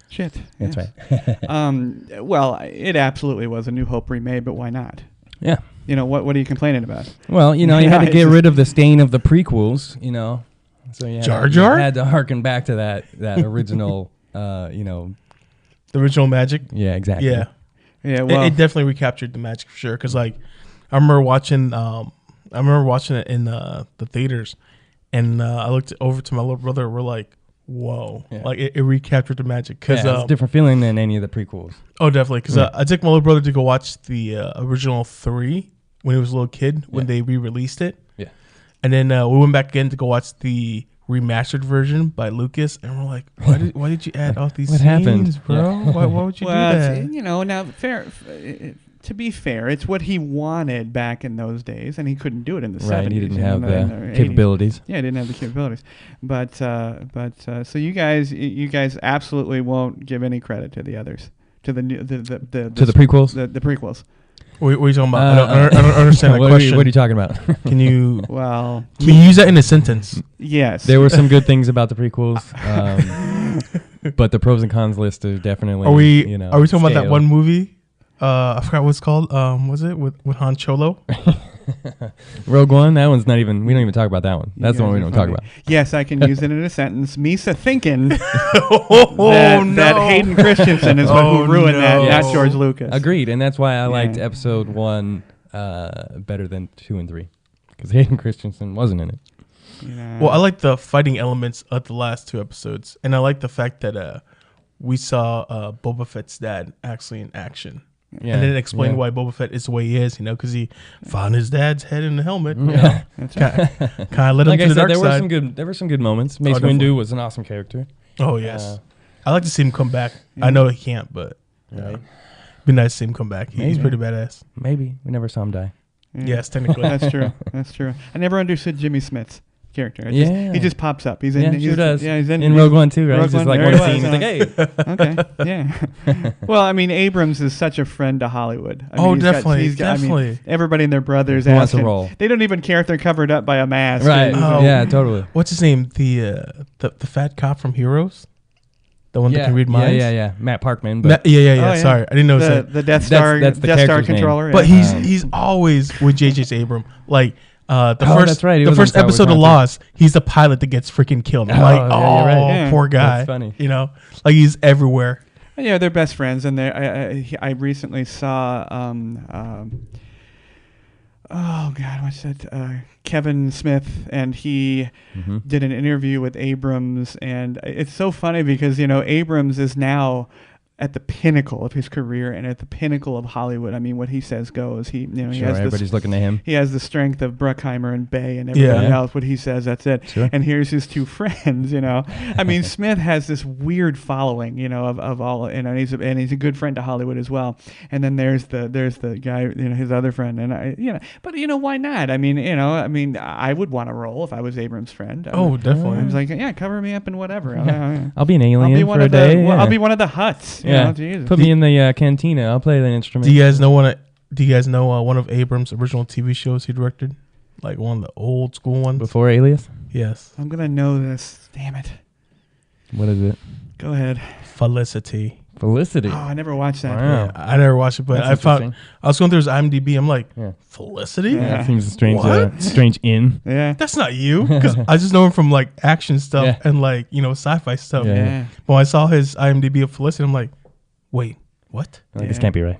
Shit.
That's
yes.
right.
Well, it absolutely was a New Hope remade, but why not?
Yeah.
What are you complaining about?
Well, you had to get rid of the stain of the prequels, So
Jar Jar?
you had to harken back to that original,
The original magic.
Yeah, exactly.
Yeah.
Yeah, well,
It definitely recaptured the magic for sure. Because I remember watching it in the theaters, and I looked over to my little brother. We're like, "Whoa!"
Yeah.
Like it recaptured the magic. Because
It's a different feeling than any of the prequels.
oh, definitely. Because
Yeah.
I took my little brother to go watch the original 3 when he was a little kid when they re-released it.
Yeah.
And then we went back again to go watch the remastered version by Lucas, and we're like, "Why did you add all these
What
scenes,
happened?
bro?
Yeah.
Why would you
well,
do that?"
now to be fair, it's what he wanted back in those days, and he couldn't do it in the 70s.
Right, he didn't have
in
the
80s.
capabilities.
Yeah, he didn't have the capabilities. But so you guys absolutely won't give any credit to the others, to the new the
prequels?
the prequels.
What are you talking about? I don't understand that
what
question.
What are you talking about?
Can you
Well,
use that in a sentence?
yes.
There were some good things about the prequels, but the pros and cons list is definitely.
Are we talking about that
scaled.
one movie? I forgot what it's called. Was it with Han Cholo?
Rogue One? That one's not even. We don't even talk about that one. That's the one we don't talk about.
Yes, I can use it in a sentence. Misa thinking
Oh
that Hayden Christensen is who ruined that,
Yes.
not George Lucas.
Agreed, and that's why I liked
Yeah.
Episode 1 better than 2 and 3. because Hayden Christensen wasn't in it.
Well, I like the fighting elements of the last 2 episodes, and I like the fact that we saw Boba Fett's dad actually in action.
Yeah,
and then explain why Boba Fett is the way he is, because he found his dad's head in the helmet. Kind of led him to the dark side.
There were some good moments. Mace
definitely.
Windu was an awesome character.
Oh, yes. I like to see him come back. I know he can't, but be nice to see him come back. He's pretty badass.
Maybe. We never saw him die.
Yes, technically.
That's true. That's true. I never understood Jimmy Smith's character. He just pops up. He's in.
Yeah, sure does.
Yeah, he's
in Rogue One too, right?
Rogue
He's just
One,
like
there
one
he
scene.
was,
He's like, hey.
Okay. Yeah. Well, I mean, Abrams is such a friend to Hollywood. I mean,
definitely.
definitely. Everybody and their brothers
Who wants
ask
a
him.
role.
They don't even care if they're covered up by a mask.
Right.
Oh.
Yeah, totally.
What's his name? The fat cop from Heroes? The one that can read minds?
Yeah. Matt Parkman. But
yeah.
Sorry, I didn't know
the Death Star.
That's the
Death Star
character's name.
controller.
But
yeah.
he's always with JJ Abrams. Like
that's right. He
the
was on
first
Star Wars
episode of
now, too.
Lost, he's the pilot that gets freaking killed. I'm like,
yeah, you're right.
Yeah.
Poor guy.
That's funny.
Like he's everywhere.
Yeah, they're best friends, and I recently saw oh God, what's that? Kevin Smith, and he did an interview with Abrams, and it's so funny because Abrams is now at the pinnacle of his career and at the pinnacle of Hollywood. I mean, what he says goes. He has
everybody's looking to him.
He has the strength of Bruckheimer and Bay and everybody else. What he says, that's it.
Sure.
And here's his 2 friends. I mean, Smith has this weird following, of all, and he's a good friend to Hollywood as well. And then there's the guy, his other friend, and but why not? I mean, I would want a role if I was Abrams' friend.
Definitely.
I was like, yeah, cover me up and whatever.
I'll be an alien for a day.
I'll be one of the Hutts. Jesus.
Put me in the cantina. I'll play the instrument.
Do you guys know one of Abrams' original TV shows he directed? Like one of the old school ones?
Before Alias?
Yes.
I'm going to know this. Damn it.
What is it?
Go ahead.
Felicity.
Felicity.
Oh, I never watched that.
Wow.
Yeah, I never watched it, but
That's
I was going through his IMDb. I'm like, Felicity?
Yeah.
That seems a strange,
What?
strange in.
Yeah.
That's not you. Because I just know him from like action stuff and like, sci-fi stuff.
Yeah.
When I saw his IMDb of Felicity, I'm like, wait, what?
Like, this can't be right.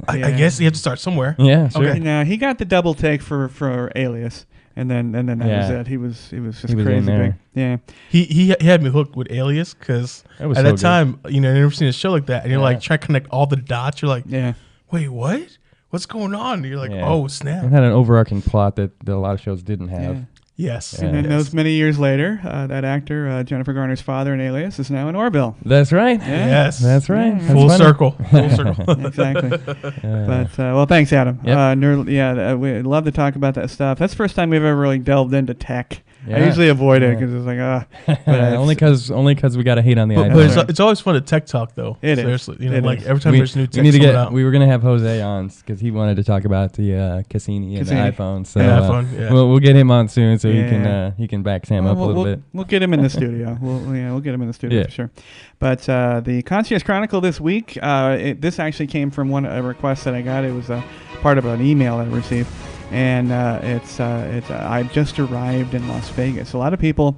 I guess you have to start somewhere.
Yeah, sure.
Okay.
No, he got the double take for Alias, and then that was it. He was just crazy
in there.
big. Yeah.
He had me hooked with Alias because at
so
that
good.
time, I'd never seen a show like that, and you're like trying to connect all the dots. You're like,
Yeah.
wait, what? What's going on? And you're like,
Yeah.
oh
It
snap!
had an overarching plot that a lot of shows didn't have.
Yeah.
Yes.
Yeah.
And then
yes.
those many years later, that actor, Jennifer Garner's father in Alias, is now in Orville.
That's right.
Yeah.
Yes.
That's right. That's
Full
funny.
circle. Full circle.
Exactly.
Yeah.
But well, thanks, Adam.
Yep.
We love to talk about that stuff. That's the first time we've ever really delved into tech. I
Yeah.
usually avoid it
Yeah.
because it's like
only because we got to hate on the
But
iPhone.
it's always fun to tech talk though.
It is.
Seriously,
It
like
is.
every time there's new tech
we need to
coming out.
we were gonna have Jose on because he wanted to talk about the Cassini and the
Cassini.
iPhone. So
Yeah, iPhone, yeah.
we'll get him on soon so
Yeah.
he can back Sam up a little bit.
We'll get him in the studio. We'll get him in the studio
Yeah.
for sure. But the Concierge Chronicle this week, this actually came from a request that I got. It was part of an email I received, and it's I've just arrived in Las Vegas. A lot of people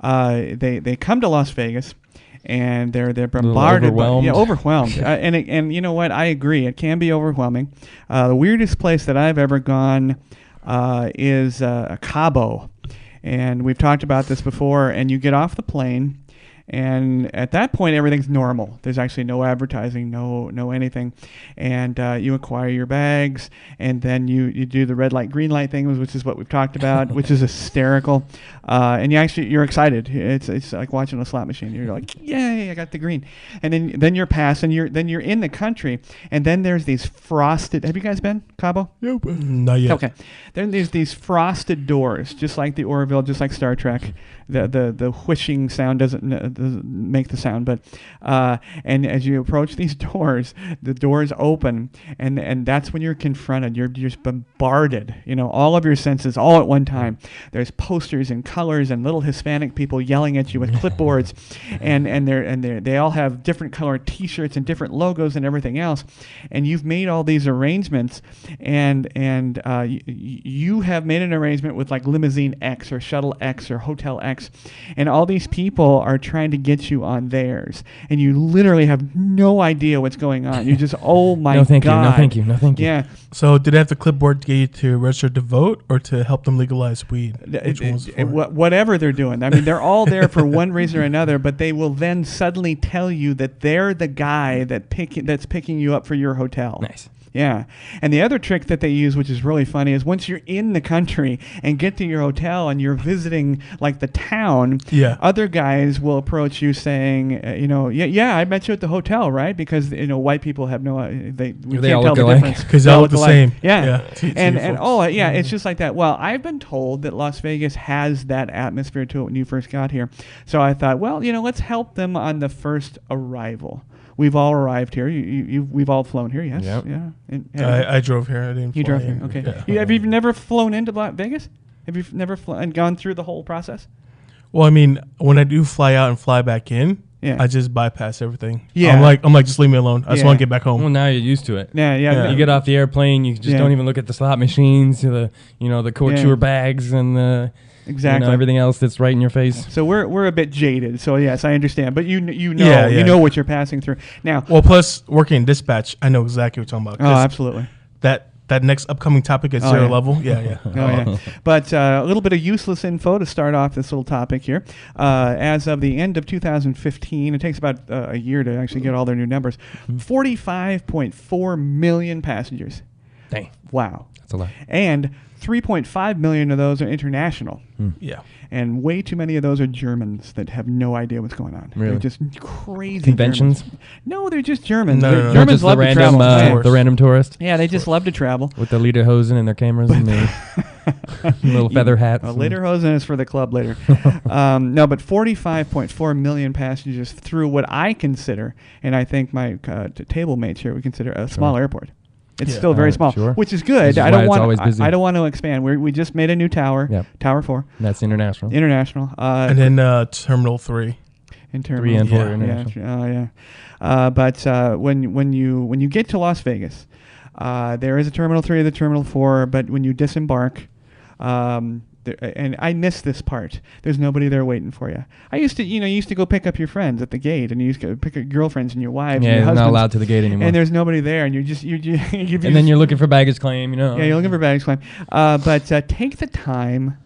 they come to Las Vegas. And they're bombarded, overwhelmed. And you know what? I agree. It can be overwhelming. The weirdest place that I've ever gone is Cabo, and we've talked about this before. And you get off the plane, and at that point everything's normal. There's actually no advertising, no anything, and you acquire your bags, and then you do the red light green light thing, which is what we've talked about, which is hysterical. And you're excited. It's like watching a slot machine. You're like, yay, I got the green, and then you're past, and you're in the country, and then there's these frosted. Have you guys been Cabo?
Nope. Not yet.
Okay. Then there's these frosted doors, just like the Orville, just like Star Trek. The whooshing sound doesn't make the sound, but and as you approach these doors, the doors open, and that's when you're confronted. You're just bombarded. All of your senses all at one time. There's posters and colors and little Hispanic people yelling at you with clipboards, and they all have different colored T-shirts and different logos and everything else, and you've made all these arrangements, and you have made an arrangement with like Limousine X or Shuttle X or Hotel X, and all these people are trying trying to get you on theirs, and you literally have no idea what's going on. You just, oh my
No, thank
God.
you. No, thank you. No, thank you.
Yeah.
So did they have the clipboard to get you to register to vote or to help them legalize weed? Which one was it for?
Whatever they're doing. I mean, they're all there for one reason or another, but they will then suddenly tell you that they're the guy that's picking you up for your hotel.
Nice.
Yeah. And the other trick that they use, which is really funny, is once you're in the country and get to your hotel and you're visiting like the town, other guys will approach you saying, yeah, I met you at the hotel, right? Because, white people have we
They
can't
all
tell
look
the
alike.
difference.
Because they all look the same.
Yeah. And
folks.
it's just like that. Well, I've been told that Las Vegas has that atmosphere to it when you first got here. So I thought, well, let's help them on the first arrival. We've all arrived here. We've all flown here, yes?
Yep.
Yeah.
I drove here. I didn't.
You
fly
drove here,
in.
okay.
Yeah.
Have you never flown into Vegas? Have you never and gone through the whole process?
Well, I mean, when I do fly out and fly back in,
Yeah.
I just bypass everything.
Yeah.
I'm like, just leave me alone. I just
Yeah.
want to get back home.
Well, now you're used to it.
Yeah.
You get off the airplane, you just don't even look at the slot machines, the couture bags, and the
Exactly.
everything else that's right in your face.
So we're a bit jaded. So yes, I understand. But you know what you're passing through now.
Well, plus working in dispatch, I know exactly what you're talking about.
Oh, absolutely.
That next upcoming topic at zero level. Yeah.
Oh, yeah. But a little bit of useless info to start off this little topic here. As of the end of 2015, it takes about a year to actually get all their new numbers. 45.4 million passengers.
Dang.
Wow.
That's a lot.
And 3.5 million of those are international.
Yeah.
And way too many of those are Germans that have no idea what's going on.
Really?
They're just crazy
Conventions?
Germans. No, they're just Germans.
No.
Germans
Just
love
the
to
random,
travel.
the random tourist
Yeah, they just love to travel.
with the lederhosen and their cameras and their little feather hats.
Lederhosen is for the club later. No, but 45.4 million passengers through what I consider, and I think my table mates here would consider a small airport. It's still very small,
sure.
which is good.
Which is
I
why
don't
it's
want.
always busy.
I don't want to expand. We just made a new tower,
Yep.
Tower 4,
That's international.
international.
And then Terminal 3.
In terminal.
3 and 4
Yeah.
international.
But when you get to Las Vegas, there is a Terminal 3, the Terminal 4. But when you disembark, and I miss this part. There's nobody there waiting for you. I used to go pick up your friends at the gate, and you used to pick up girlfriends and your wives.
Yeah,
and your
you're not
husbands,
allowed to the gate anymore.
and there's nobody there, and
and then you're looking for baggage claim,
Yeah, you're looking for baggage claim. But take the time.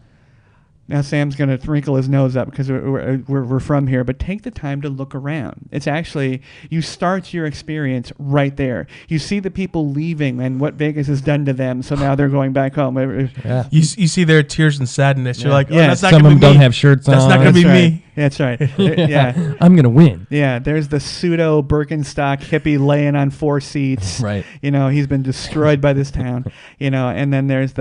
Now Sam's going to wrinkle his nose up because we're from here, but take the time to look around. It's actually, you start your experience right there. You see the people leaving and what Vegas has done to them, so now they're going back home.
Yeah.
You see their tears and sadness. You're like, that's not
Some
going
of
to
them
be
don't
me.
have shirts on.
That's not going to be me.
That's right. Yeah.
I'm going to win.
Yeah, there's the pseudo Birkenstock hippie laying on 4 seats.
Right.
He's been destroyed by this town. And then there's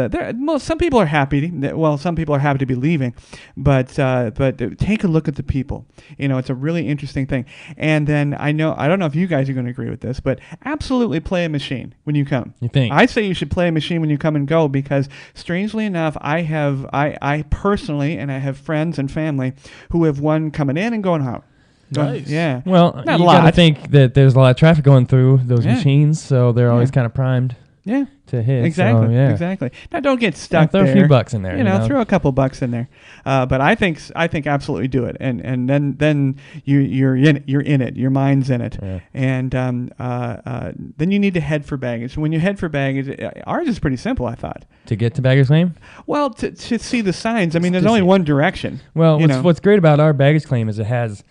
some people are happy. Some people are happy to be leaving, but take a look at the people. It's a really interesting thing. And then I don't know if you guys are going to agree with this, but absolutely play a machine when you come.
You think?
I say you should play a machine when you come and go because, strangely enough, I personally, and I have friends and family who have won coming in and going out.
Nice.
Yeah.
Well,
Not
you
a lot.
got to think that there's a lot of traffic going through those machines, so they're always kind of primed
Yeah.
to hit.
Exactly.
So, yeah.
Exactly. Now don't get stuck
throw
there.
a few bucks in there.
Throw a couple bucks in there. But I think absolutely do it, and then you're in it. Your mind's in it, and then you need to head for baggage. When you head for baggage, ours is pretty simple. I thought
To get to baggage claim?
Well, to see the signs. I mean, there's only one direction.
Well, what's great about our baggage claim is it has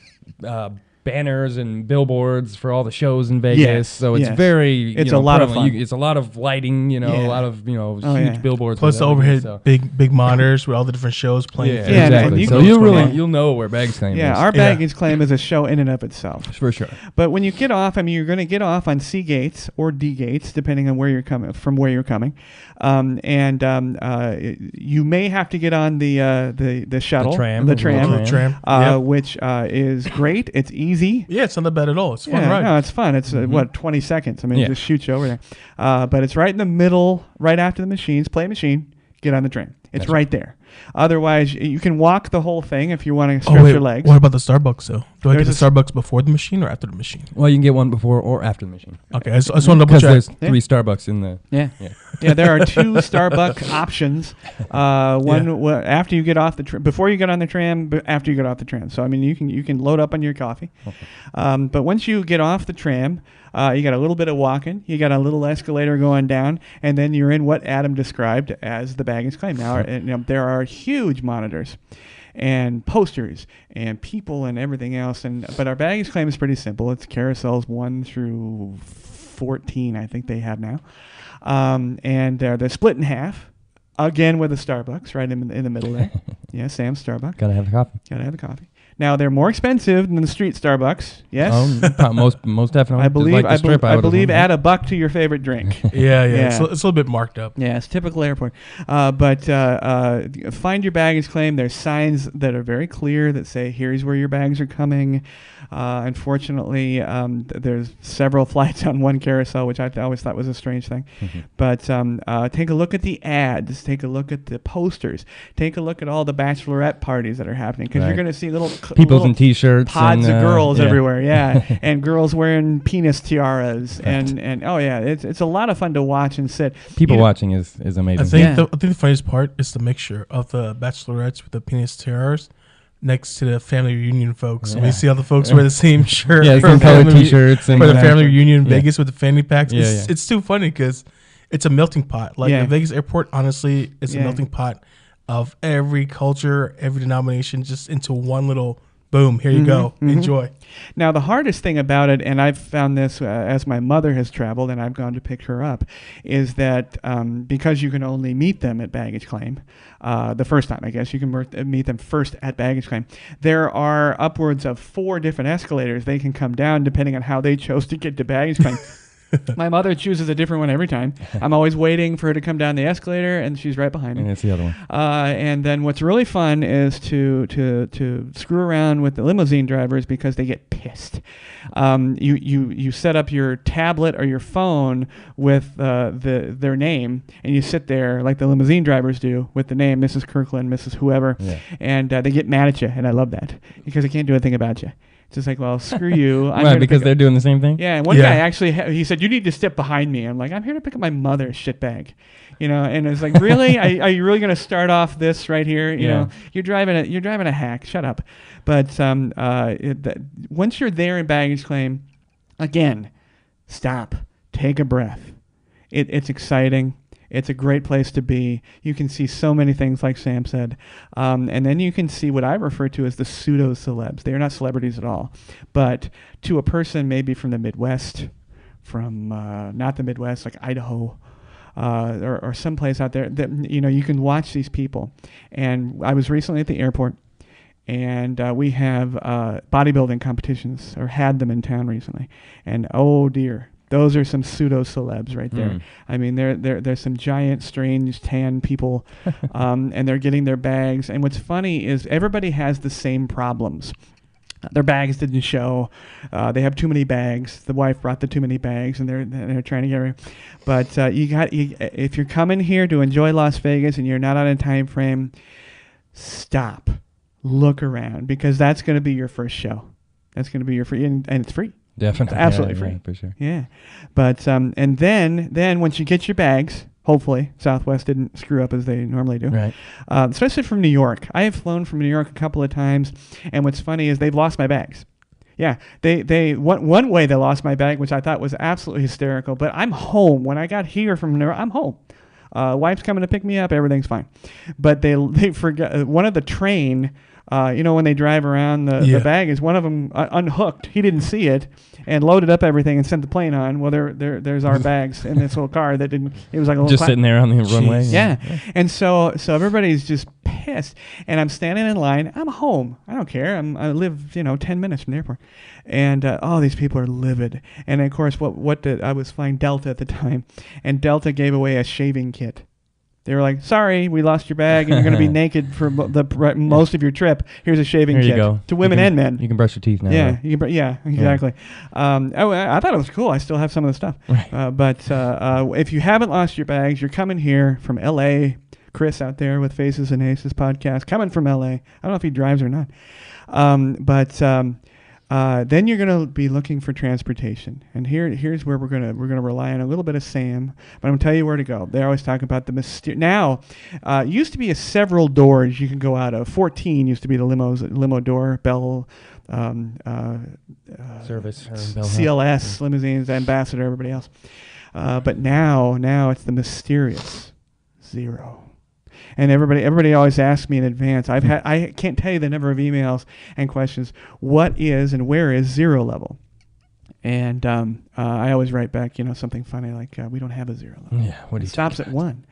banners and billboards for all the shows in Vegas.
Yes,
so it's
yes.
very
It's a lot of
prevalent.
fun.
It's a lot of lighting, a lot of huge billboards.
Plus the
with everything,
overhead
so.
big monitors with all the different shows playing.
Yeah,
Yeah,
exactly.
you
So
can-
you'll know where baggage claim
Yeah,
is.
our baggage claim is a show in and of itself.
For sure.
But when you get off, I mean, you're going to get off on C gates or D gates, depending on where you're coming from. You may have to get on the shuttle,
The tram.
which is great. It's easy.
Yeah, it's not that bad at all. It's fun, right?
No, it's fun. It's 20 seconds. I mean,
Yeah.
it just shoots you over there. But it's right in the middle, right after the machines. Play a machine, get on the train. It's right there. Otherwise, you can walk the whole thing if you want to stretch your legs.
What about the Starbucks though? Do I get the
There's a
Starbucks before the machine or after the machine?
Well, you can get one before or after the machine.
Okay, I just want to double
Because
check.
there's 3 Starbucks in the.
Yeah. Yeah, there are 2 Starbucks options. After you get off the before you get on the tram, after you get off the tram. So I mean, you can load up on your coffee. But once you get off the tram, you got a little bit of walking, you got a little escalator going down, and then you're in what Adam described as the baggage claim. Now, there are huge monitors and posters and people and everything else. But our baggage claim is pretty simple. It's carousels 1 through 14, I think they have now. And they're split in half, again with a Starbucks right in the middle there. Yeah, Sam's Starbucks.
Gotta have the coffee.
Gotta have the coffee. Now they're more expensive than the street Starbucks. Yes,
most definitely.
I believe.
Like strip,
I believe add $1 to your favorite drink.
Yeah. It's a little bit marked up.
Yeah, it's typical airport. But find your baggage claim. There's signs that are very clear that say, here's where your bags are coming. Unfortunately, there's several flights on one carousel, which I always thought was a strange thing. But take a look at the ads. Take a look at the posters. Take a look at all the bachelorette parties that are happening, because you're going to see little
in t-shirts,
pods
and,
of girls everywhere. Yeah, and girls wearing penis tiaras, and oh yeah, it's a lot of fun to watch and sit.
People watching is amazing.
I think the funniest part is the mixture of the bachelorettes with the penis tiaras next to the family reunion folks. Yeah. We see all the folks wear the same shirt.
Yeah, same color t-shirts.
For the family reunion in Vegas with the fanny packs. It's too funny because it's a melting pot. Like the Vegas airport, honestly, is a melting pot of every culture, every denomination, just into one little boom. Here you go. Enjoy.
Now, the hardest thing about it, and I've found this as my mother has traveled and I've gone to pick her up, is that because you can only meet them at baggage claim, the first time, I guess, you can meet them first at baggage claim. There are upwards of 4 different escalators they can come down depending on how they chose to get to baggage claim. My mother chooses a different one every time. I'm always waiting for her to come down the escalator, and she's right behind me.
And it's the other one.
And then what's really fun is to screw around with the limousine drivers because they get pissed. You set up your tablet or your phone with their name, and you sit there like the limousine drivers do with the name, Mrs. Kirkland, Mrs. Whoever, and they get mad at you, and I love that because they can't do anything about you. It's just like, well, screw you.
Right, because they're doing the same thing?
Yeah, and one guy actually, he said, you need to step behind me. I'm like, I'm here to pick up my mother's shitbag. And it's like, really? Are you really going to start off this right here? You know, you're driving a hack. Shut up. But once you're there in baggage claim, again, stop. Take a breath. It's exciting. It's a great place to be. You can see so many things, like Sam said. And then you can see what I refer to as the pseudo-celebs. They are not celebrities at all. But to a person maybe from the Midwest, from not the Midwest, like Idaho, or someplace out there, that you can watch these people. And I was recently at the airport, and we have bodybuilding competitions, or had them in town recently. And oh dear. Those are some pseudo-celebs right there. I mean, there's some giant, strange, tan people, and they're getting their bags. And what's funny is everybody has the same problems. Their bags didn't show. They have too many bags. The wife brought the too many bags, and they're trying to get rid. But if you're coming here to enjoy Las Vegas and you're not on a time frame, stop, look around, because that's going to be your first show. That's going to be your free, and it's free.
Definitely.
It's absolutely free.
Yeah, for sure.
Yeah. But and then once you get your bags, hopefully Southwest didn't screw up as they normally do.
Right.
Especially from New York. I have flown from New York a couple of times, and what's funny is they've lost my bags. Yeah, they one way they lost my bag, which I thought was absolutely hysterical. But I'm home. When I got here from New York, I'm home. Wife's coming to pick me up. Everything's fine. But they forgot one of the train. When they drive around the baggage, one of them unhooked. He didn't see it and loaded up everything and sent the plane on. Well, there's our bags in this little car that didn't. It was like a little
sitting there on the runway.
Yeah. And so everybody's just pissed. And I'm standing in line. I'm home. I don't care. I live 10 minutes from the airport. And these people are livid. And of course, I was flying Delta at the time, and Delta gave away a shaving kit. They were like, sorry, we lost your bag, and you're going to be naked for most of your trip. Here's a shaving kit.
Here you go.
To women and men.
You can brush your teeth now.
Yeah,
right?
Exactly. I thought it was cool. I still have some of the stuff.
Right.
But if you haven't lost your bags, you're coming here from L.A., Chris out there with Faces and Aces podcast, coming from L.A. I don't know if he drives or not. Then you're going to be looking for transportation, and here's where we're gonna rely on a little bit of Sam, but I'm gonna tell you where to go. They always talk about the now. Used to be several doors you can go out of. 14 used to be the limo door, Bell,
Service,
CLS, limousines, Ambassador, everybody else. But now it's the mysterious Zero. And everybody always asks me in advance. I can't tell you the number of emails and questions. What is and where is Zero level? And I always write back, something funny like, we don't have a Zero level.
Yeah, what
it stops at 1.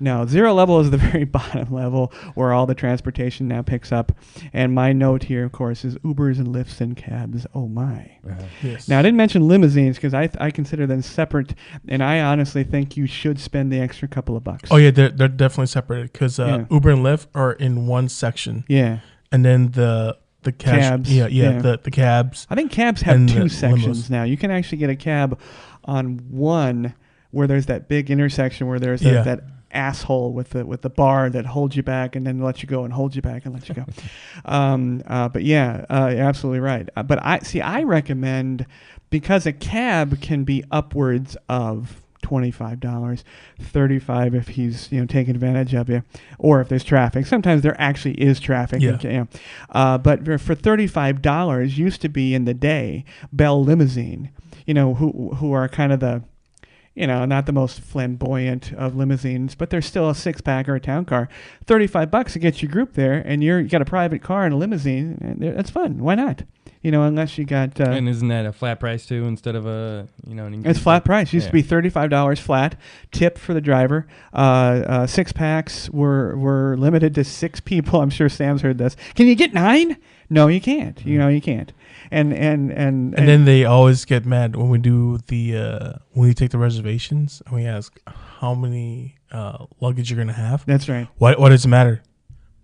No, Zero level is the very bottom level where all the transportation now picks up. And my note here, of course, is Ubers and Lyfts and cabs. Oh, my.
Yes.
Now, I didn't mention limousines because I consider them separate, and I honestly think you should spend the extra couple of bucks.
Oh, yeah, they're definitely separated because Uber and Lyft are in one section.
Yeah.
And then the
cabs.
The cabs.
I think cabs have 2 sections
limos.
now. You can actually get a cab on one where there's that big intersection where there's that asshole with the bar that holds you back and then lets you go and holds you back and lets you go. But yeah, you're absolutely right. But I recommend, because a cab can be upwards of $25, $35 if he's taking advantage of you, or if there's traffic. Sometimes there actually is traffic.
Yeah.
But for $35 used to be in the day Bell Limousine, who are kind of the not the most flamboyant of limousines, but they're still a 6-pack or a town car. $35 to get your group there, and you got a private car and a limousine. And that's fun. Why not? Unless you got.
And isn't that a flat price too, instead of a
It's flat price. Used to be $35 flat, tip for the driver. 6-packs were limited to 6 people. I'm sure Sam's heard this. Can you get 9? No, you can't. You can't. And
then they always get mad when we do when we take the reservations and we ask how many luggage you're gonna have.
That's right.
Why does it matter?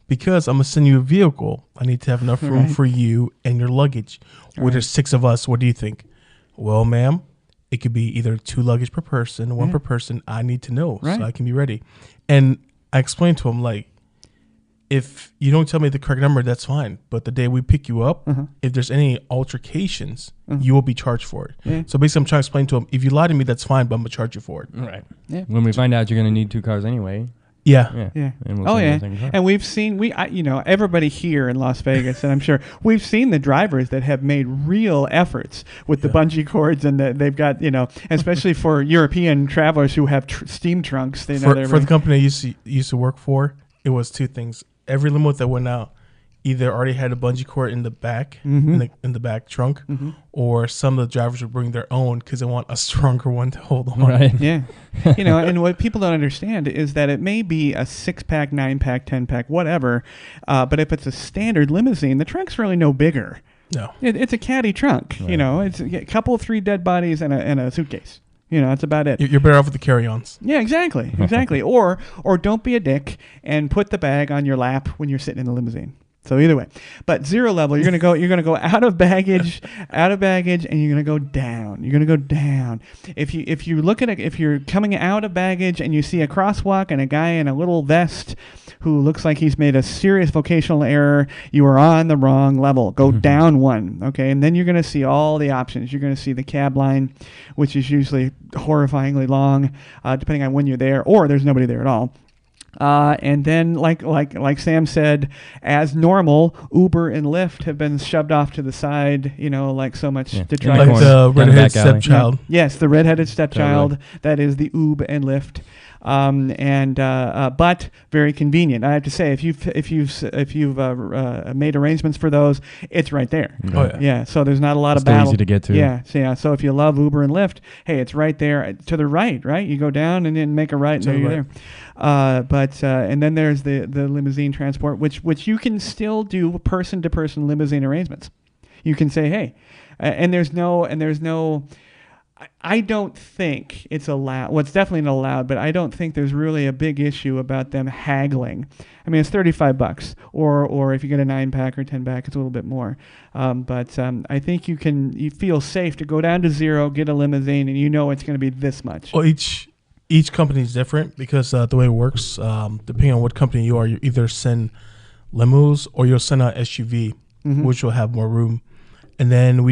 Because I'm gonna send you a vehicle. I need to have enough room for you and your luggage. Where there's 6 of us, what do you think? Well, ma'am, it could be either 2 luggage per person, 1 per person. I need to know so I can be ready. And I explained to him, like, if you don't tell me the correct number, that's fine. But the day we pick you up, if there's any altercations, you will be charged for it.
Yeah.
So basically, I'm trying to explain to him, if you lie to me, that's fine, but I'm going to charge you for it.
Right.
Yeah.
When we find out you're going to need 2 cars anyway.
Yeah.
Yeah.
And we'll send you a second car.
And we've seen everybody here in Las Vegas, and I'm sure we've seen the drivers that have made real efforts with the bungee cords, and they've got especially for European travelers who have steam trunks. They know
for the company I used to work for, it was 2 things. Every limo that went out either already had a bungee cord in the back, in the back trunk, or some of the drivers would bring their own because they want a stronger one to hold on.
Right.
Yeah. And what people don't understand is that it may be a 6-pack, 9-pack, 10-pack, whatever, but if it's a standard limousine, the trunk's really no bigger.
No.
It's a caddy trunk.
Right.
It's a couple, 3 dead bodies and a suitcase. That's about it.
You're better off with the carry-ons.
Yeah, exactly. Or don't be a dick and put the bag on your lap when you're sitting in the limousine. So either way, but Zero level, you're gonna go out of baggage, and you're gonna go down. You're gonna go down. If you look at it, if you're coming out of baggage and you see a crosswalk and a guy in a little vest who looks like he's made a serious vocational error, you are on the wrong level. Go down 1, okay, and then you're gonna see all the options. You're gonna see the cab line, which is usually horrifyingly long, depending on when you're there, or there's nobody there at all. And then, like Sam said, as normal, Uber and Lyft have been shoved off to the side, like so much to try.
Like the redheaded stepchild.
Yes, the redheaded stepchild. Totally. That is the Uber and Lyft. But very convenient. I have to say, if you've made arrangements for those, it's right there.
Oh yeah.
Yeah. So there's not a lot of
still
battle.
Easy to get to.
Yeah. So if you love Uber and Lyft, hey, it's right there to the right. Right. You go down and then make a right, and there you're there. And then there's the limousine transport, which you can still do person to person limousine arrangements. You can say, hey, and there's no. I don't think it's allowed. Well, it's definitely not allowed, but I don't think there's really a big issue about them haggling. I mean, it's $35, or if you get a 9-pack or 10-pack, it's a little bit more. But I think you feel safe to go down to Zero, get a limousine, and it's going to be this much.
Well, each company is different because the way it works, depending on what company you are, you either send limos or you'll send an SUV, which will have more room. And then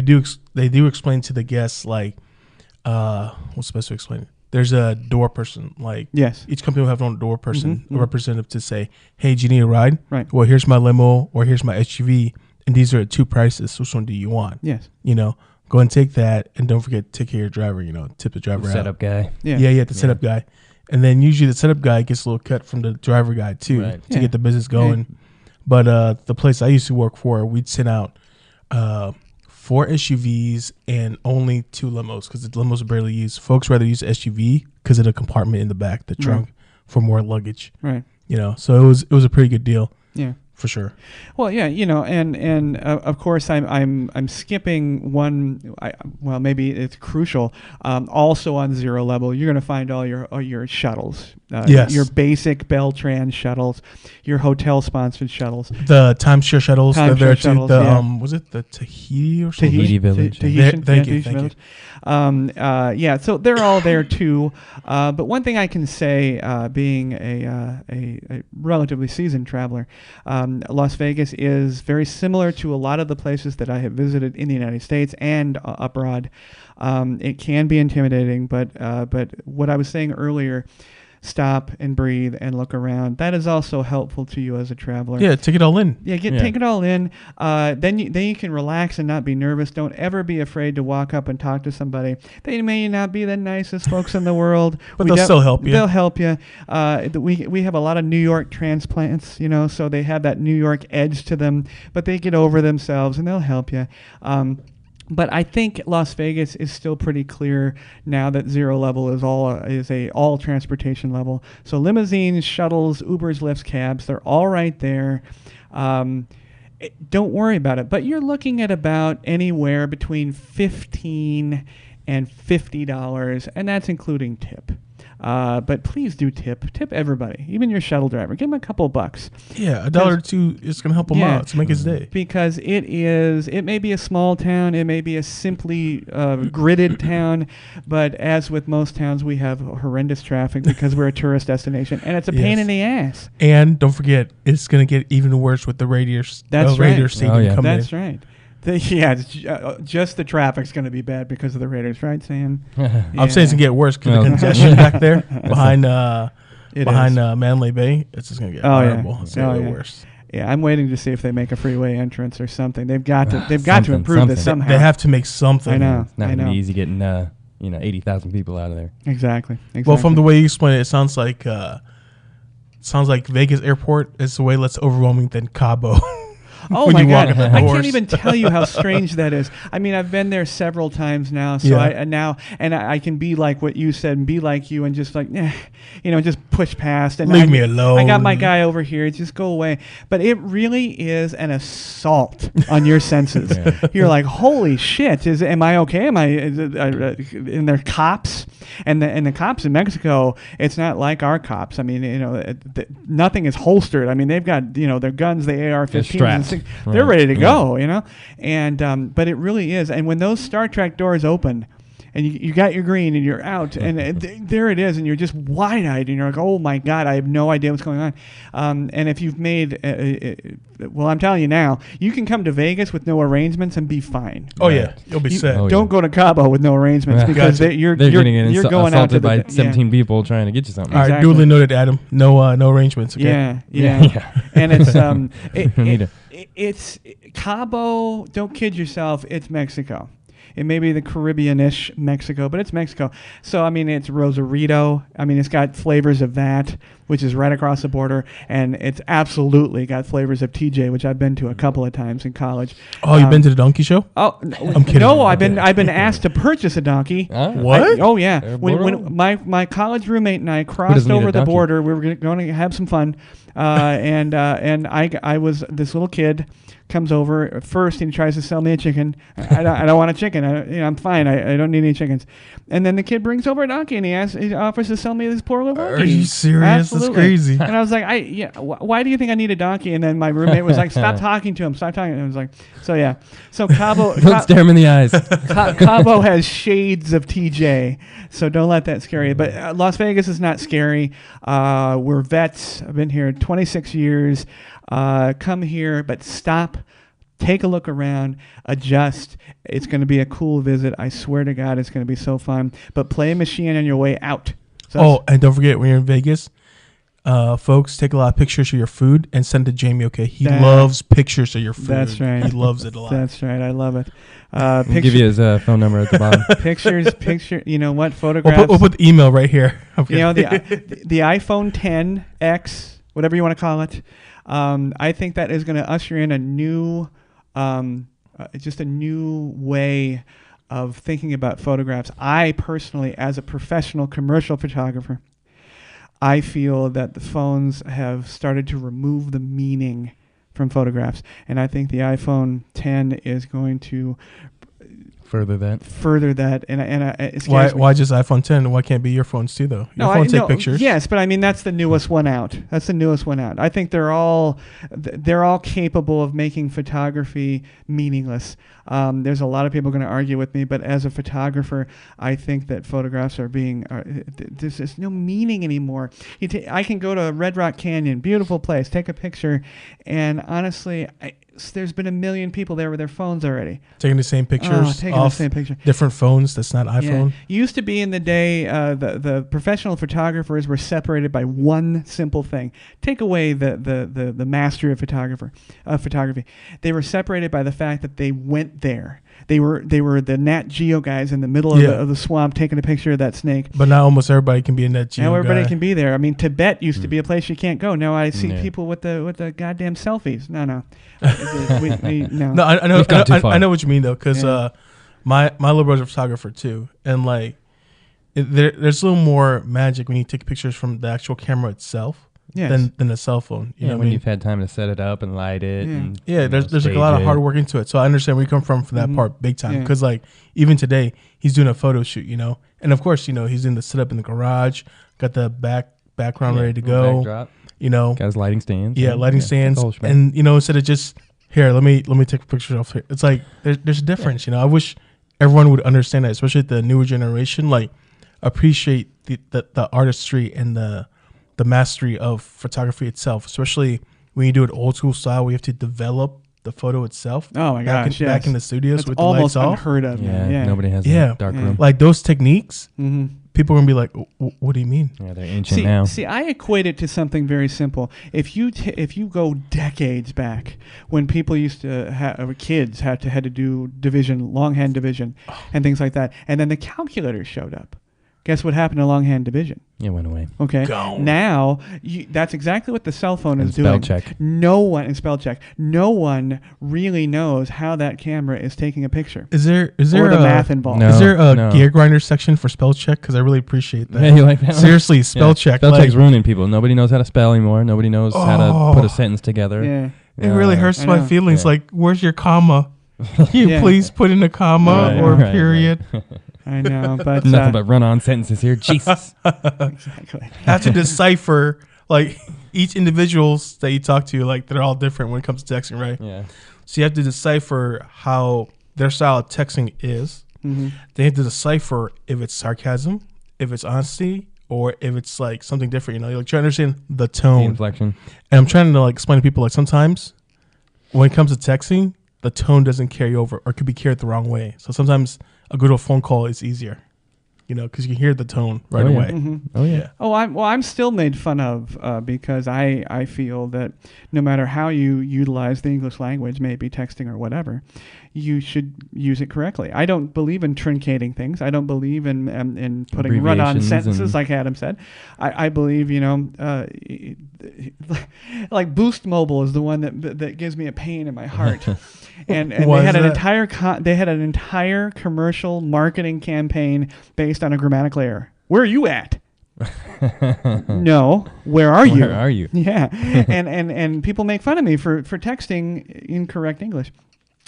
they do explain to the guests, like, what's the best way to explain it? There's a door person. Like,
Yes.
each company will have their own door person,
Mm-hmm.
a representative to say, hey, do you need a ride?
Right.
Well, here's my limo, or here's my SUV, and these are the two prices. Which one do you want?
Yes.
You know, go and take that, and don't forget to take care of your driver, you know, tip the driver out.
Setup guy.
Yeah, the setup guy. And then usually the setup guy gets a little cut from the driver guy too,
Right.
to get the business going. But the place I used to work for, we'd send out 4 SUVs and only 2 limos, because the limos are barely used. Folks rather use SUV because of the compartment in the back, the trunk, for more luggage.
Right.
You know, so it was a pretty good deal.
Yeah.
For sure.
Well, yeah, you know, and of course I'm skipping one. Well, maybe it's crucial. Also on Zero Level, you're going to find all your shuttles.
Yes.
Your basic Beltran shuttles, your hotel sponsored shuttles.
The timeshare shuttles. They're there too.
Shuttles,
Was it the Tahiti or something?
Tahiti Village.
Thank you.
Yeah, so they're all there too. But one thing I can say, being a relatively seasoned traveler, Las Vegas is very similar to a lot of the places that I have visited in the United States and abroad. It can be intimidating, but what I was saying earlier, stop and breathe and look around. That is also helpful to you as a traveler.
Yeah, take it all in.
Yeah, take it all in. Then you can relax and not be nervous. Don't ever be afraid to walk up and talk to somebody. They may not be the nicest folks in the world,
but they'll still help you.
They'll help you. We have a lot of New York transplants, you know, so they have that New York edge to them, but they get over themselves and they'll help you. But I think Las Vegas is still pretty clear now that Zero Level is all transportation level. So limousines, shuttles, Ubers, Lyfts, cabs, they're all right there. Don't worry about it. But you're looking at about anywhere between $15 and $50, and that's including tip. But please do tip everybody, even your shuttle driver. Give him a couple bucks.
Yeah, $1 or $2 is going to help him out to make his day.
Because it may be a small town, it may be a simply gridded town, but as with most towns, we have horrendous traffic because we're a tourist destination, and it's a pain in the ass.
And don't forget, it's going to get even worse with the Raider Stadium coming in.
That's right. Just the traffic's going to be bad because of the Raiders, right, Sam?
I'm saying it's going to get worse because the congestion back there behind Mandalay Bay. It's just going to get horrible. It's going to get worse.
Yeah, I'm waiting to see if they make a freeway entrance or something. They've got to improve this somehow.
They have to make something.
I know.
It's not going to be easy getting 80,000 people out of there.
Exactly.
Well, from the way you explain it, it sounds like Vegas Airport is way less overwhelming than Cabo.
Oh my God! I can't even tell you how strange that is. I mean, I've been there several times now, so I can be like what you said and be like you and just like, just push past and
leave me alone.
I got my guy over here. Just go away. But it really is an assault on your senses. You're like, holy shit! Am I okay? And they're cops, and the cops in Mexico. It's not like our cops. I mean, nothing is holstered. I mean, they've got their guns, the AR-15s. They're ready to go, and but it really is. And when those Star Trek doors open, and you got your green and you're out, and there it is, and you're just wide-eyed, and you're like, oh my God, I have no idea what's going on. And if you've made, well, I'm telling you now, you can come to Vegas with no arrangements and be fine.
Oh yeah, you'll be set.
Don't go to Cabo with no arrangements because you're going out to
by 17 people trying to get you something.
All right, duly noted, Adam. No arrangements. Okay?
Yeah. And it's Cabo. Don't kid yourself. It's Mexico. It may be the Caribbean-ish Mexico, but it's Mexico. So, I mean, it's Rosarito. I mean, it's got flavors of that, which is right across the border. And it's absolutely got flavors of TJ, which I've been to a couple of times in college.
Oh, you've been to the donkey show?
Oh,
I'm kidding.
No, I've been asked to purchase a donkey.
What?
Yeah. When my college roommate and I crossed over the border, we were going to have some fun. And I was this little kid comes over first and he tries to sell me a chicken. I don't want a chicken. I'm fine. I don't need any chickens. And then the kid brings over a donkey and he offers to sell me this poor little donkey.
Are you serious?
Absolutely.
That's crazy.
And I was like, why do you think I need a donkey? And then my roommate was like, stop talking to him. Stop talking. And I was like, so Cabo.
Don't stare him in the eyes.
Cabo has shades of TJ, so don't let that scare you. But Las Vegas is not scary. We're vets. I've been here 26 years. Come here, but stop, take a look around, adjust. It's going to be a cool visit. I swear to God, it's going to be so fun. But play a machine on your way out. So
and don't forget, when you're in Vegas, folks, take a lot of pictures of your food and send to Jamey, okay? He loves pictures of your food.
That's right.
He loves it a lot.
That's right. I love it.
I'll give you his phone number at the bottom.
Picture. You know what? Photographs.
We'll put the email right here.
You know, the iPhone 10X, whatever you want to call it. I think that is going to usher in a new, just a new way of thinking about photographs. I personally, as a professional commercial photographer, I feel that the phones have started to remove the meaning from photographs, and I think the iPhone 10 is going to
further that. And it scares me.
Why just iPhone 10? Why can't it be your phones too, though? Your phone take pictures.
Yes, but I mean that's the newest one out. I think they're all capable of making photography meaningless. There's a lot of people going to argue with me, but as a photographer, I think that photographs there's just no meaning anymore. I can go to Red Rock Canyon, beautiful place, take a picture, and honestly, there's been a million people there with their phones already.
Taking the same pictures off different phones that's not iPhone.
Yeah. Used to be in the day, the professional photographers were separated by one simple thing. Take away the mastery of photography. They were separated by the fact that they went there. They were the Nat Geo guys in the middle of the swamp taking a picture of that snake.
But now almost everybody can be a Nat Geo
Now everybody
guy.
can be there. I mean, Tibet used to be a place you can't go. Now I see people with the goddamn selfies. No. No.
No, I know what you mean though, because my little brother's a photographer too, and like there's a little more magic when you take pictures from the actual camera itself. Yes. than a cell phone. You know
when you've had time to set it up and light it.
Yeah,
and,
there's like a lot of hard work into it. So I understand where you come from that part big time. Because like even today, he's doing a photo shoot, and of course, he's in the setup in the garage, got the background ready to go.
Backdrop.
Got
his lighting stands.
Lighting stands, and instead of just here, let me take a picture of here. It's like there's a difference. I wish everyone would understand that, especially the newer generation. Like appreciate the artistry and the mastery of photography itself, especially when you do it old school style, we have to develop the photo itself.
Oh my gosh,
back in the studios.
That's
with
almost
the lights
unheard of.
Yeah, nobody has a dark room.
Like those techniques, people are gonna be like, what do you mean?
Yeah, they're ancient now.
See, I equate it to something very simple. If you go decades back, when people used to kids had to do longhand division, and things like that, and then the calculator showed up. Guess what happened to longhand division?
It went away.
Okay.
Gone.
Now, that's exactly what the cell phone is
spell
doing.
check.
Spell check. No one really knows how that camera is taking a picture.
Is there
or the math involved?
Is there a gear grinder section for spell check? Because I really appreciate that.
Yeah, you like that?
Seriously, spell check.
Spell check's ruining people. Nobody knows how to spell anymore. Nobody knows how to put a sentence together.
Yeah.
It really hurts my feelings.
Yeah.
Like, where's your comma? Can you please put in a comma or a period?
Right.
I know, but
nothing but run-on sentences here. Jesus.
Exactly.
Have to decipher like each individuals that you talk to. Like they're all different when it comes to texting, right?
Yeah.
So you have to decipher how their style of texting is.
Mm-hmm.
They have to decipher if it's sarcasm, if it's honesty, or if it's like something different. You're like trying to understand the tone,
The inflection.
And I'm trying to like explain to people like sometimes when it comes to texting, the tone doesn't carry over or could be carried the wrong way. So sometimes a good old phone call is easier, because you can hear the tone right away.
Mm-hmm.
Oh yeah.
I'm still made fun of because I feel that no matter how you utilize the English language, maybe texting or whatever, you should use it correctly. I don't believe in truncating things. I don't believe in putting run-on sentences like Adam said. I believe like Boost Mobile is the one that gives me a pain in my heart. and they had an entire commercial marketing campaign based on a grammatical error. Where are you at? No, where are you?
Where are you?
Yeah, and people make fun of me for texting incorrect English.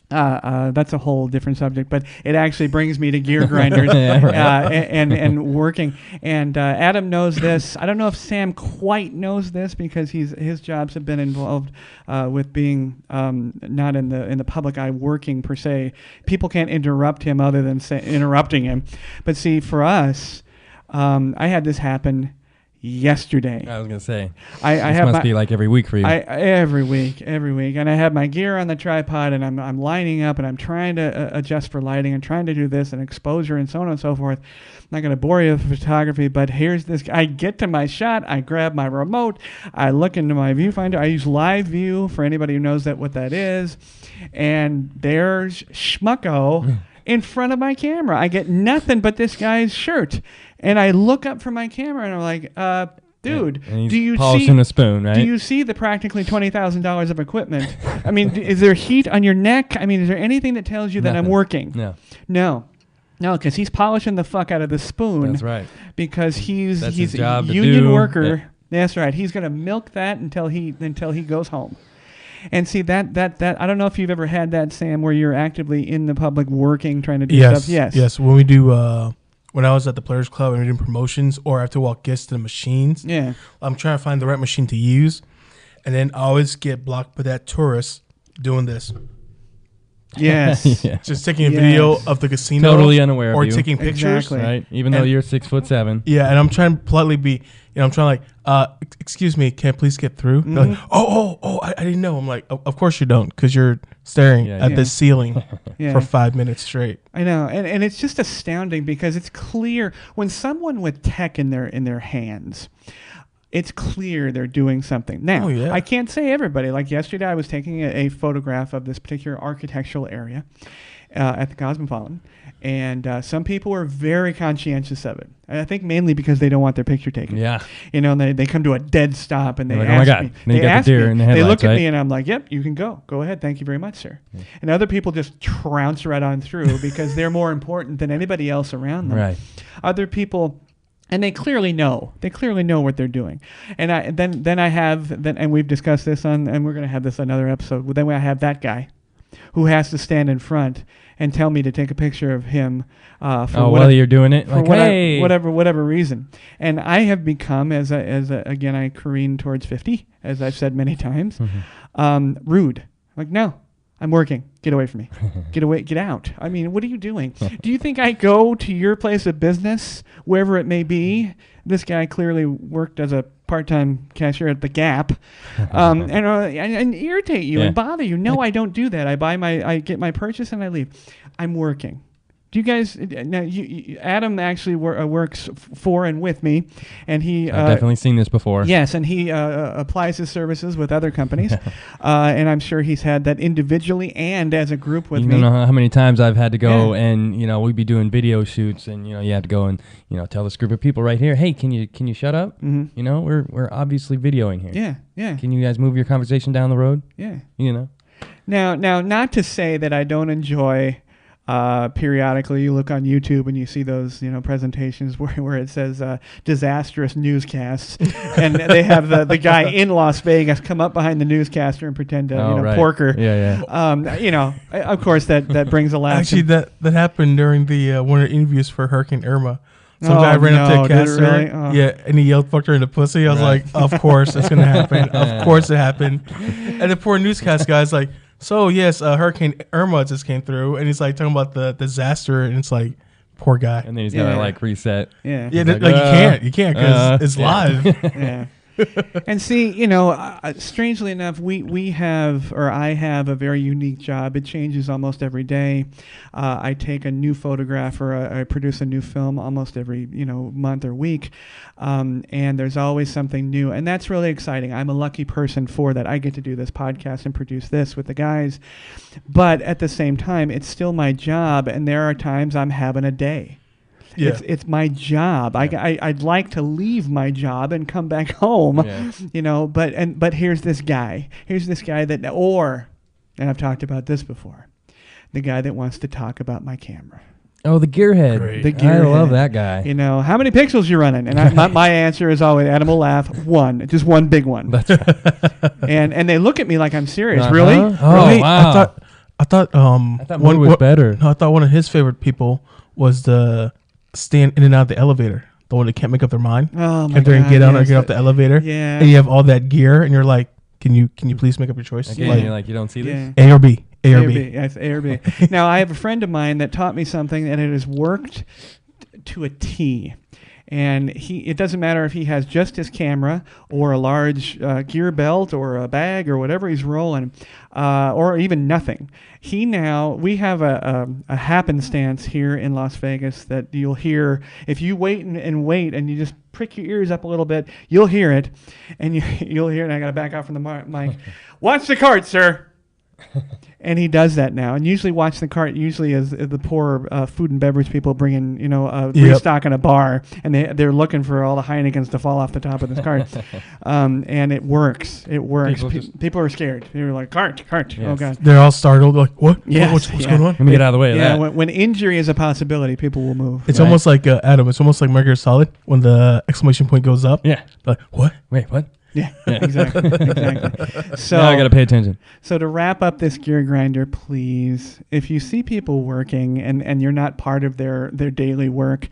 That's a whole different subject, but it actually brings me to gear grinders and working. And Adam knows this. I don't know if Sam quite knows this because his jobs have been involved with being not in the public eye working per se. People can't interrupt him other than interrupting him. But see, for us, I had this happen yesterday.
I was gonna say,
I
this
have
must be like every week for you.
every week, and I have my gear on the tripod, and I'm lining up, and I'm trying to adjust for lighting, and trying to do this and exposure, and so on and so forth. I'm not gonna bore you with photography, but here's this. I get to my shot, I grab my remote, I look into my viewfinder. I use live view for anybody who knows what that is, and there's Schmucko in front of my camera. I get nothing but this guy's shirt. And I look up from my camera and I'm like, dude, do you
polishing a spoon, right?
Do you see the practically $20,000 of equipment? I mean, is there heat on your neck? I mean, is there anything that tells you that I'm working? No, because he's polishing the fuck out of the spoon.
That's right.
Because he's
his
a
job to
union
do.
worker.
Yeah.
That's right. He's gonna milk that until he goes home. And see that I don't know if you've ever had that, Sam, where you're actively in the public working, trying to do stuff.
Yes. When we do. When I was at the Players Club and we were doing promotions, or I have to walk guests to the machines, I'm trying to find the right machine to use, and then I always get blocked by that tourist doing this.
Yes.
Yeah.
Just taking a video of the casino.
Totally unaware of
or
you.
taking pictures.
Exactly.
Right? Even though you're 6'7".
Yeah, and I'm trying to politely be, I'm trying excuse me, can I please get through?
Mm-hmm.
They're like, I didn't know. I'm like, of course you don't, because you're staring at the ceiling for 5 minutes straight.
I know, and it's just astounding because it's clear when someone with tech in their hands, it's clear they're doing something. Now, I can't say everybody. Like yesterday, I was taking a photograph of this particular architectural area at the Cosmopolitan, and some people were very conscientious of it. And I think mainly because they don't want their picture taken.
Yeah.
And they come to a dead stop and they
like,
ask
oh my God.
me.
Then you got the deer in the
They
headlights,
look at
right?
me and I'm like, yep, you can go. Go ahead. Thank you very much, sir. Yeah. And other people just trounce right on through because they're more important than anybody else around them.
Right.
Other people... And they clearly know. They clearly know what they're doing. And and we've discussed this and we're going to have this another episode. Then I have that guy who has to stand in front and tell me to take a picture of him
while you're doing it,
for
like,
whatever reason. And I have become again, I careen towards 50, as I've said many times, rude. Like, no, I'm working. Get away from me. Get out. I mean, what are you doing? Do you think I go to your place of business, wherever it may be? This guy clearly worked as a part-time cashier at the Gap, and irritate you and bother you. No, I don't do that. I get my purchase and I leave. I'm working. Do you guys now? Adam actually works for and with me, and he
I've definitely seen this before.
Yes, and he applies his services with other companies, and I'm sure he's had that individually and as a group with me.
You don't know how many times I've had to go and we'd be doing video shoots and you had to go and tell this group of people right here, hey, can you shut up? Mm-hmm. We're obviously videoing here.
Yeah.
Can you guys move your conversation down the road?
Yeah.
Now,
not to say that I don't enjoy. Periodically, you look on YouTube and you see those, presentations where it says disastrous newscasts, and they have the guy in Las Vegas come up behind the newscaster and pretend to,
right.
porker.
Yeah.
Of course that brings a laugh.
Actually, that happened during the one of the interviews for Hurricane Irma. Some guy ran up to a caster,
really? Oh.
and he yelled, "Fucked her in the pussy." I was like, "Of course, that's gonna happen. Of course, it happened." And the poor newscast guy's like, "So yes, Hurricane Irma just came through," and he's like talking about the disaster, and it's like, poor guy.
And then he's gonna reset.
Yeah,
you can't because it's live.
Yeah. And see, strangely enough, I have a very unique job. It changes almost every day. I take a new photograph or I produce a new film almost every, month or week. And there's always something new. And that's really exciting. I'm a lucky person for that. I get to do this podcast and produce this with the guys. But at the same time, it's still my job. And there are times I'm having a day. Yeah. It's my job. Yeah. I'd like to leave my job and come back home, but here's this guy. And I've talked about this before, the guy that wants to talk about my camera.
Oh, the gearhead.
Great. The gearhead.
I love that guy.
How many pixels you running? And my answer is always, Adam will laugh, one. Just one big one.
That's right.
and they look at me like I'm serious.
Uh-huh.
Really?
Oh,
really?
wow.
I thought
one was better.
No, I thought one of his favorite people was the stand in and out of the elevator. The one that can't make up their mind.
Oh my
and they're
God,
get on or get off the elevator.
Yeah.
And you have all that gear and you're like, can you please make up your choice?
Again, you're like, you don't see this?
A or B. A or B.
Yes, A or B. Now, I have a friend of mine that taught me something, and it has worked to a T. And it doesn't matter if he has just his camera or a large gear belt or a bag or whatever he's rolling, or even nothing. We have a happenstance here in Las Vegas that you'll hear if you wait and wait and you just prick your ears up a little bit, you'll hear it, and you'll hear it. And I got to back off from the mic. Watch the cart, sir. And he does that now. And usually watch the cart usually as the poor food and beverage people bring in, restock in a bar, and they're looking for all the Heinekens to fall off the top of this cart. And it works. It works. People are scared. They were like, cart. Yes. Oh, God.
They're all startled, like, what?
Yes,
What's going on?
Let me get out of the way of that.
When injury is a possibility, people will move.
It's almost like, Adam, it's almost like Metal Gear Solid when the exclamation point goes up.
Yeah.
Like, what?
Wait, what?
Yeah, exactly. So
now I got to pay attention.
So to wrap up this gear grinder, please, if you see people working and you're not part of their daily work,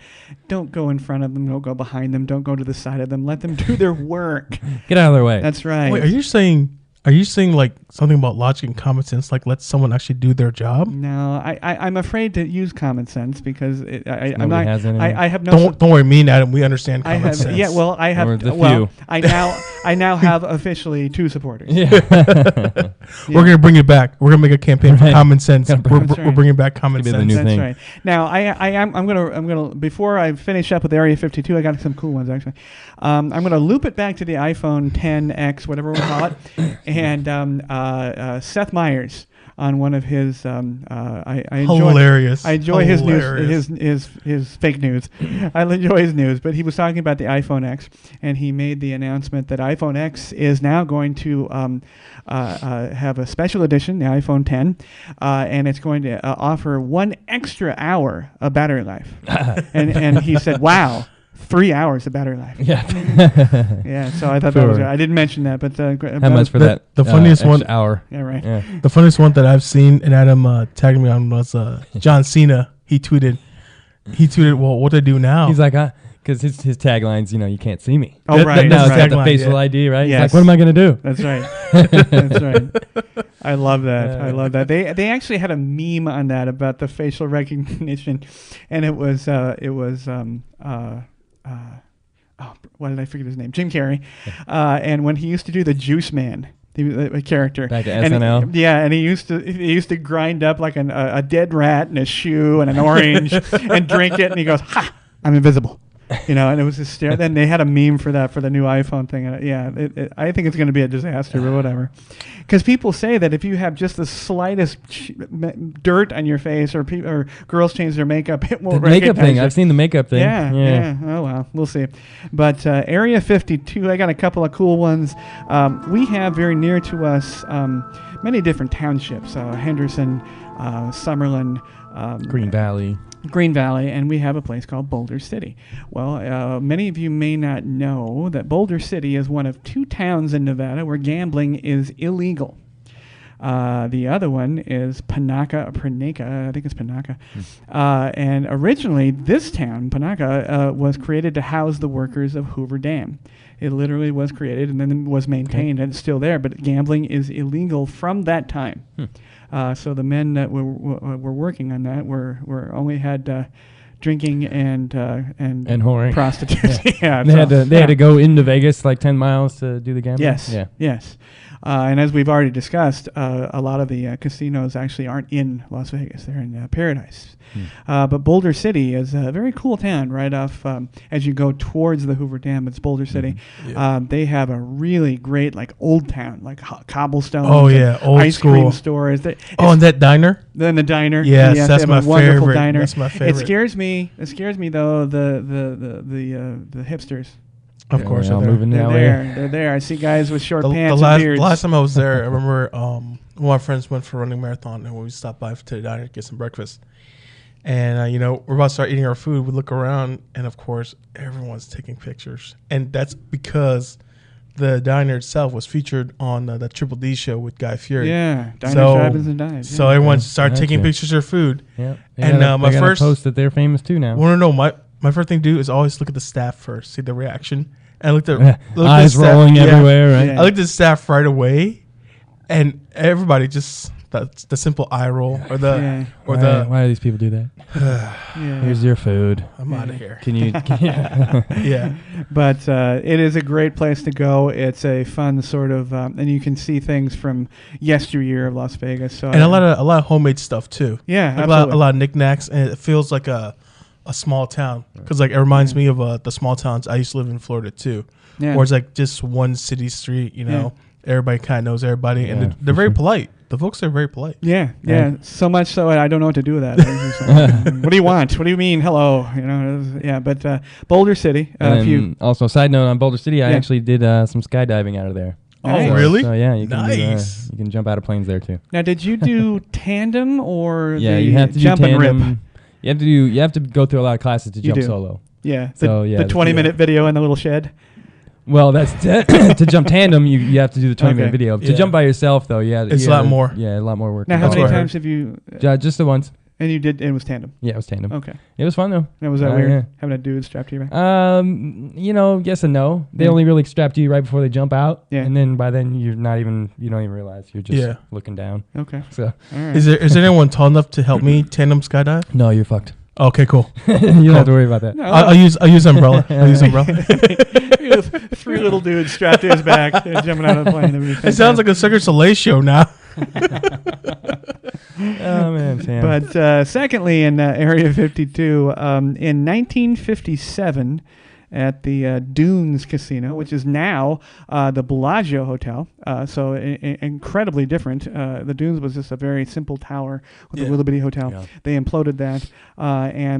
don't go in front of them, don't go behind them, don't go to the side of them. Let them do their work.
Get out of their way.
That's right.
Wait, are you saying like something about logic and common sense, like let someone actually do their job?
No, I'm afraid to use common sense because I'm
Nobody
not.
has any.
I have no.
Don't worry, me and Adam, we understand common sense.
Yeah, well, I have.
Or the
Well,
few.
I now have officially 2 supporters.
Yeah.
We're gonna bring it back. We're gonna make a campaign for common sense.
That's
We're bringing back common
It's gonna
sense.
be the new
That's
thing.
right. Now I'm gonna before I finish up with Area 52, I got some cool ones actually. I'm gonna loop it back to the iPhone 10X, whatever we call it, and Seth Meyers on one of his I enjoy his news, his fake news. I enjoy his news, but he was talking about the iPhone X, and he made the announcement that iPhone X is now going to have a special edition, the iPhone 10, and it's going to offer 1 extra hour of battery life. and he said, "Wow." 3 hours of battery life.
Yeah.
Yeah, so I thought that was good. I didn't mention that, but
How much for that?
The funniest one
hour.
Yeah, right.
Yeah.
The funniest one that I've seen, and Adam tagged me on, was John Cena. He tweeted, well, what do I do now?
He's like, because his taglines, you can't see me.
Oh, right.
Now it's got the
Tagline,
facial ID, right?
Yes.
He's like, what am I going to do?
That's right. That's right. I love that. I love that. They actually had a meme on that about the facial recognition, and it was why did I forget his name? Jim Carrey. And when he used to do the Juice Man, he was a character.
Back to
and
SNL.
And he used to grind up like a dead rat in a shoe and an orange and drink it, and he goes, "Ha! I'm invisible." And it was hysterical. Then they had a meme for that for the new iPhone thing. And I think it's going to be a disaster, but whatever. Because people say that if you have just the slightest dirt on your face, or girls change their makeup, it won't recognize
makeup thing.
you.
I've seen the makeup thing.
Yeah. Oh well, we'll see. But Area 52, I got a couple of cool ones. We have very near to us many different townships: Henderson, Summerlin, Green Valley, and we have a place called Boulder City. Well, many of you may not know that Boulder City is one of 2 towns in Nevada where gambling is illegal. The other one is Panaca, I think it's Panaca. And originally, this town, Panaca, was created to house the workers of Hoover Dam. It literally was created and then was maintained, and it's still there, but gambling is illegal from that time. So the men that were working on that were only had drinking and
whoring,
prostitutes. Yeah,
they had to go into Vegas like 10 miles to do the gambling.
Yes.
Yeah.
Yes. And as we've already discussed, a lot of the casinos actually aren't in Las Vegas; they're in Paradise. But Boulder City is a very cool town right off as you go towards the Hoover Dam. It's Boulder City. Yeah. They have a really great old town, like cobblestones.
Oh yeah, old
ice
school.
cream stores.
And that diner.
Then the diner.
Yes, that's my
wonderful
favorite.
Diner.
That's my favorite.
It scares me though the hipsters.
Of course,
they're moving
They're
now.
there. They're there. I see guys with short pants
the
and beards.
last time I was there, I remember one of my friends went for a running marathon, and we stopped by to the diner to get some breakfast. And we're about to start eating our food. We look around, and of course, everyone's taking pictures, and that's because the diner itself was featured on the Triple D show with Guy Fieri.
Yeah, diners, drive-ins, and dives.
So everyone started taking pictures of their food.
Yeah,
and my first
post that they're famous too now.
Well, no, my first thing to do is always look at the staff first, see the reaction. And I looked at
eyes rolling everywhere, right?
I looked at the staff right away, and everybody just the simple eye roll or the
Yeah.
or the.
Why do these people do that?
Yeah.
Here's your food.
I'm out of here.
Can you?
Yeah.
But it is a great place to go. It's a fun sort of, and you can see things from yesteryear of Las Vegas. So
And a lot of homemade stuff too.
yeah,
Like
absolutely.
a lot of knickknacks, and it feels like a small town because like it reminds me of the small towns I used to live in Florida too,
Yeah.
where it's like just one city street. You know, everybody kind of knows everybody, and
Yeah,
they're very polite. The folks are very polite.
Yeah. So much so I don't know what to do with that. It's just like, what do you want? What do you mean? Hello. You know. Yeah. But Boulder City. If you
And also, side note on Boulder City, I
Yeah.
actually did some skydiving out of there.
Nice.
Oh, really?
So yeah, you can
Nice.
you can jump out of planes there too.
now, did you do tandem or
Yeah,
the
you have to
jump
do
and
tandem.
rip?
You have to go through a lot of classes to jump
do.
solo.
Yeah.
So, yeah,
the
the-
20-minute video in the little shed.
Well, that's to jump tandem. You have to do the 20-minute
Okay.
video. To
Yeah.
jump by yourself though, yeah,
It's a lot more.
Yeah, a lot more work.
Now, how
That's
many
what I
times have you?
Just the once.
And you did. It was tandem.
Yeah, it was tandem.
Okay.
It was fun though.
Now, was that
Oh,
weird?
yeah.
Having a dude strapped to your back.
Yes and no. They
Yeah.
only really strap to you right before they jump out.
Yeah.
And then by then you don't even realize you're just
Yeah.
looking down.
Okay.
So
All right.
Is there anyone tall enough to help me tandem skydive?
no, you're fucked.
Okay, cool.
You don't have to worry about that.
No.
I'll use umbrella. I'll use umbrella.
Three little dudes strapped to his back jumping out of the plane.
It sounds like a Cirque du Soleil show now.
Oh man, Sam.
But secondly, in Area 52, in 1957, at the Dunes Casino, which is now the Bellagio Hotel, so incredibly different. The Dunes was just a very simple tower with a little bitty hotel.
Yeah.
They imploded that,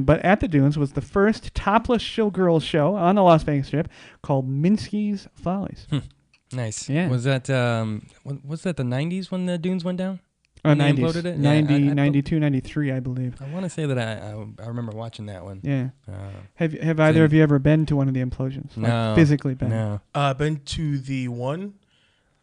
but at the Dunes was the first topless showgirls show on the Las Vegas Strip called Minsky's Follies.
Nice.
Yeah.
Was that was that the 90s when the dunes went down? When they
90s,
imploded it?
90,
Yeah, I
92, 93, I believe.
I want to say that I remember watching that one.
Yeah.
Uh,
Have either of you ever been to one of the implosions? Like
no.
physically been?
No.
I've been to the one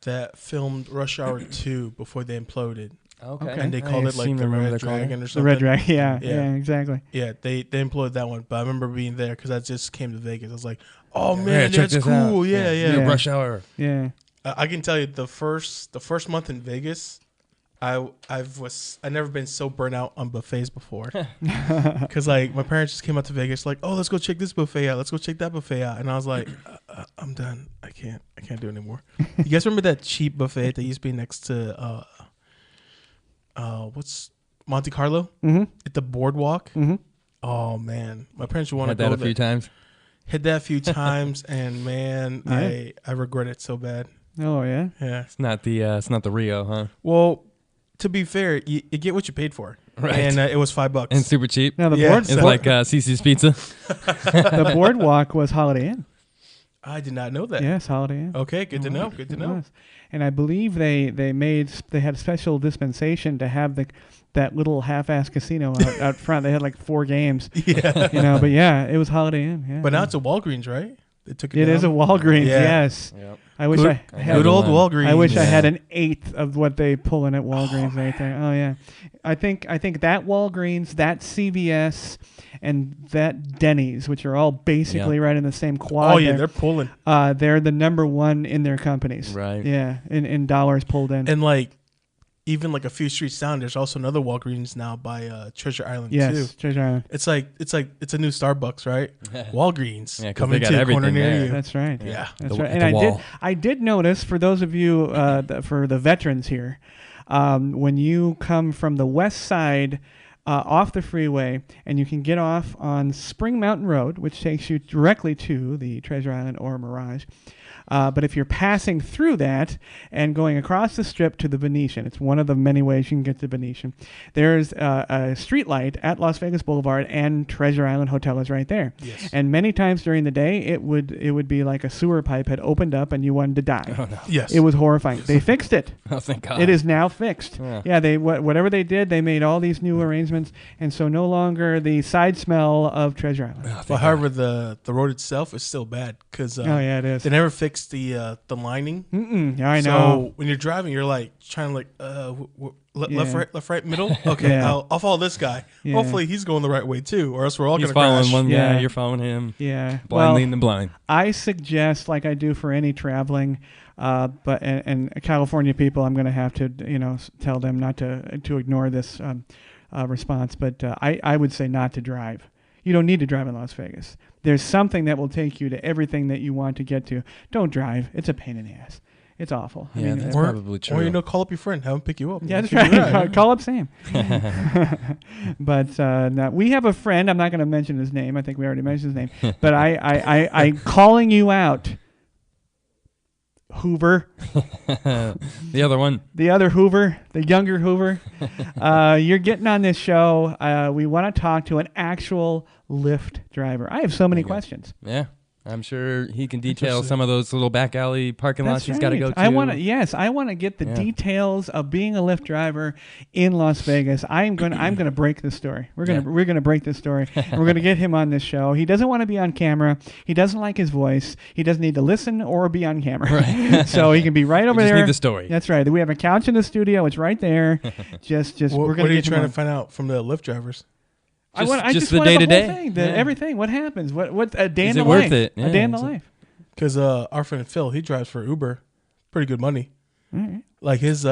that filmed Rush Hour 2 before they imploded.
Okay.
And they called it like the Red Dragon or
The
something.
Red Dragon. Yeah,
Yeah.
yeah, exactly.
Yeah, they imploded that one. But I remember being there because I just came to Vegas. I was like, oh,
Yeah,
man,
check
that's
this
cool.
out.
Yeah, yeah.
Yeah.
Rush Hour.
Yeah.
I can tell you the first month in Vegas, I never been so burnt out on buffets before. Because like my parents just came out to Vegas like, oh, let's go check this buffet out. Let's go check that buffet out. And I was like, I'm done. I can't do it anymore. You guys remember that cheap buffet that used to be next to what's Monte Carlo
Mm-hmm.
at the boardwalk?
Mm-hmm.
Oh man, my parents would want to
Had
go
that a
there.
few times.
Hit that a few times, and man,
Yeah.
I regret it so bad.
Oh yeah.
Yeah.
It's not the Rio, huh?
Well, to be fair, you get what you paid for,
Right.
and it was $5.
And super cheap.
Now the
Yeah.
board,
It's like Cece's Pizza.
the boardwalk was Holiday Inn.
I did not know that.
Yes, Holiday Inn.
Okay, good to know. Good to
It
know.
was. And I believe they had special dispensation to have that little half-ass casino out front. They had like 4 games.
Yeah.
But yeah, it was Holiday Inn. Yeah.
But now it's a Walgreens, right? They took it
it
down.
is a Walgreens.
Yeah.
Yes.
Yep.
I wish
Good,
I had.
good old
one.
Walgreens.
I wish I
Yeah.
had an eighth of what they pull in at Walgreens right there. Oh yeah, I think that Walgreens, that CVS, and that Denny's, which are all basically right in the same quad.
Oh yeah,
there,
they're pulling.
they're the number one in their companies.
Right.
Yeah, in dollars pulled in.
And like, even like a few streets down, there's also another Walgreens now by Treasure Island
yes,
too.
Treasure Island.
It's a new Starbucks, right? Walgreens
Yeah, 'cause
coming
they got
to a
everything
corner near
there.
you.
That's right.
Yeah.
That's
The-
right.
at
And
the wall.
I did notice, for those of you for the veterans here, when you come from the west side off the freeway, and you can get off on Spring Mountain Road, which takes you directly to the Treasure Island or Mirage. But if you're passing through that and going across the strip to the Venetian, it's one of the many ways you can get to Venetian. There's a street light at Las Vegas Boulevard, and Treasure Island Hotel is right there.
Yes.
And many times during the day, it would be like a sewer pipe had opened up and you wanted to die.
Oh no.
Yes.
It was horrifying. They fixed it.
Oh, thank God.
It is now fixed.
Yeah.
Yeah, they whatever they did, they made all these new arrangements, and so no longer the side smell of Treasure Island.
Oh, thank
But
God.
however, the road itself is still bad because
Oh yeah, it is.
they never fixed the lining.
Yeah, I know.
So when you're driving, you're like trying to like left,
Yeah.
right, middle. Okay,
Yeah.
I'll follow this guy.
Yeah.
Hopefully he's going the right way too, or else we're all
He's
gonna
following
crash.
one guy.
Yeah.
You're following him.
Yeah.
Blind
Well,
leading the blind.
I suggest, like I do for any traveling, But and California people, I'm going to have to tell them not to ignore this response. But I would say not to drive. You don't need to drive in Las Vegas. There's something that will take you to everything that you want to get to. Don't drive. It's a pain in the ass. It's awful.
Yeah, that's probably true.
Or call up your friend, have him pick you up.
Yeah, that's right. Call up Sam. But now we have a friend. I'm not going to mention his name. I think we already mentioned his name. But I'm calling you out, Hoover.
The other one.
The other Hoover, the younger Hoover. You're getting on this show. We want to talk to an actual Lyft driver. I have so many questions.
Yeah. I'm sure he can detail some of those little back alley parking lots he's got to go to.
I want to get the details of being a Lyft driver in Las Vegas. I'm going to break this story. We're going to break this story, and we're going to get him on this show. He doesn't want to be on camera. He doesn't like his voice. He doesn't need to listen or be on camera. Right. So he can be right over there.
Just need the story.
That's right. We have a couch in the studio. It's right there. Just we're going to.
What are you trying to find out from the Lyft drivers?
I just the day to day,
everything. What happens? What a day in the
life?
Is it worth it? A day in the life.
Because our friend Phil, he drives for Uber, pretty good money.
Right.
Like his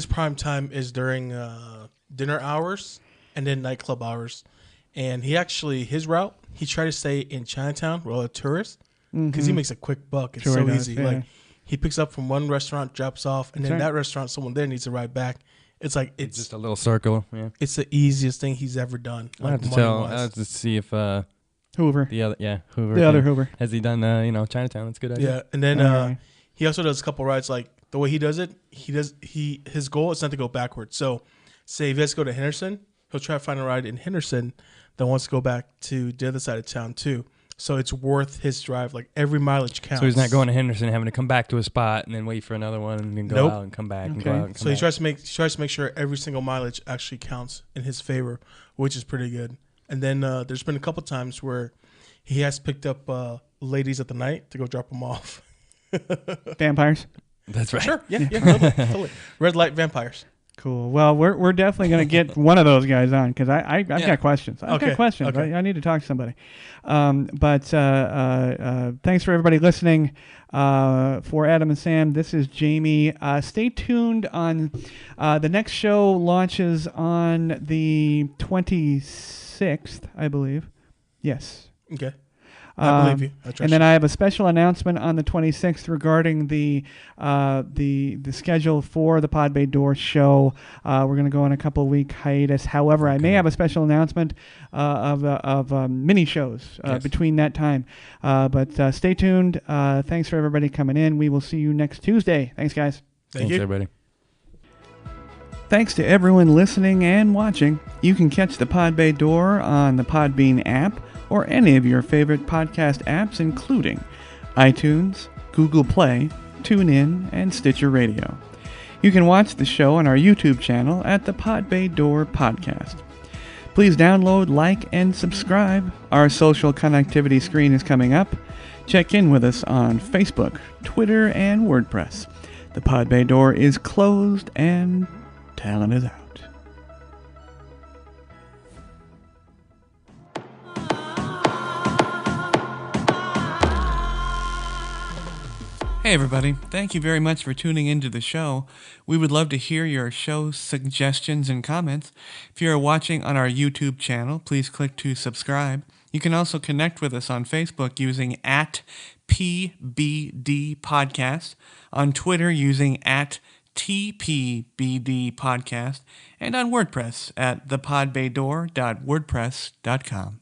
prime time is during dinner hours and then nightclub hours, and his route he tried to stay in Chinatown where all the tourists because he makes a quick buck. It's so easy. Yeah. Like he picks up from one restaurant, drops off, and then that restaurant, someone there needs to ride back. It's like it's
just a little circle. Yeah,
it's the easiest thing he's ever done.
I have to see if
Hoover.
Hoover.
The other Hoover.
Has he done Chinatown? That's a good idea.
Yeah, and then he also does a couple rides. Like the way he does it, his goal is not to go backwards. So, say if he has to go to Henderson, he'll try to find a ride in Henderson that wants to go back to the other side of town too. So it's worth his drive. Like every mileage counts.
So he's not going to Henderson, having to come back to a spot and then wait for another one and then go out and come back and go out and come back.
So he tries to make sure every single mileage actually counts in his favor, which is pretty good. And then there's been a couple times where he has picked up ladies at the night to go drop them off.
Vampires?
That's right. Sure. Yeah, totally. Red light vampires.
Cool. Well, we're definitely going to get one of those guys on because I've got questions. I've got questions.
Okay.
I need to talk to somebody. But thanks for everybody listening. For Adam and Sam, this is Jamey. Stay tuned on the next show launches on the 26th, I believe. Yes.
Okay. I believe you.
And then I have a special announcement on the 26th regarding the schedule for the Pod Bay Door show. We're going to go on a couple-week hiatus. However, I may have a special announcement of mini shows between that time. But stay tuned. Thanks for everybody coming in. We will see you next Tuesday. Thanks, guys.
Thanks, everybody.
Thanks to everyone listening and watching. You can catch the Pod Bay Door on the Podbean app or any of your favorite podcast apps, including iTunes, Google Play, TuneIn, and Stitcher Radio. You can watch the show on our YouTube channel at the Pod Bay Door Podcast. Please download, like, and subscribe. Our social connectivity screen is coming up. Check in with us on Facebook, Twitter, and WordPress. The Pod Bay Door is closed and talent is out. Hey everybody, thank you very much for tuning into the show. We would love to hear your show suggestions and comments. If you are watching on our YouTube channel, please click to subscribe. You can also connect with us on Facebook using @PBD Podcast, on Twitter using @TPBD Podcast, and on WordPress at thepodbaydoor.wordpress.com.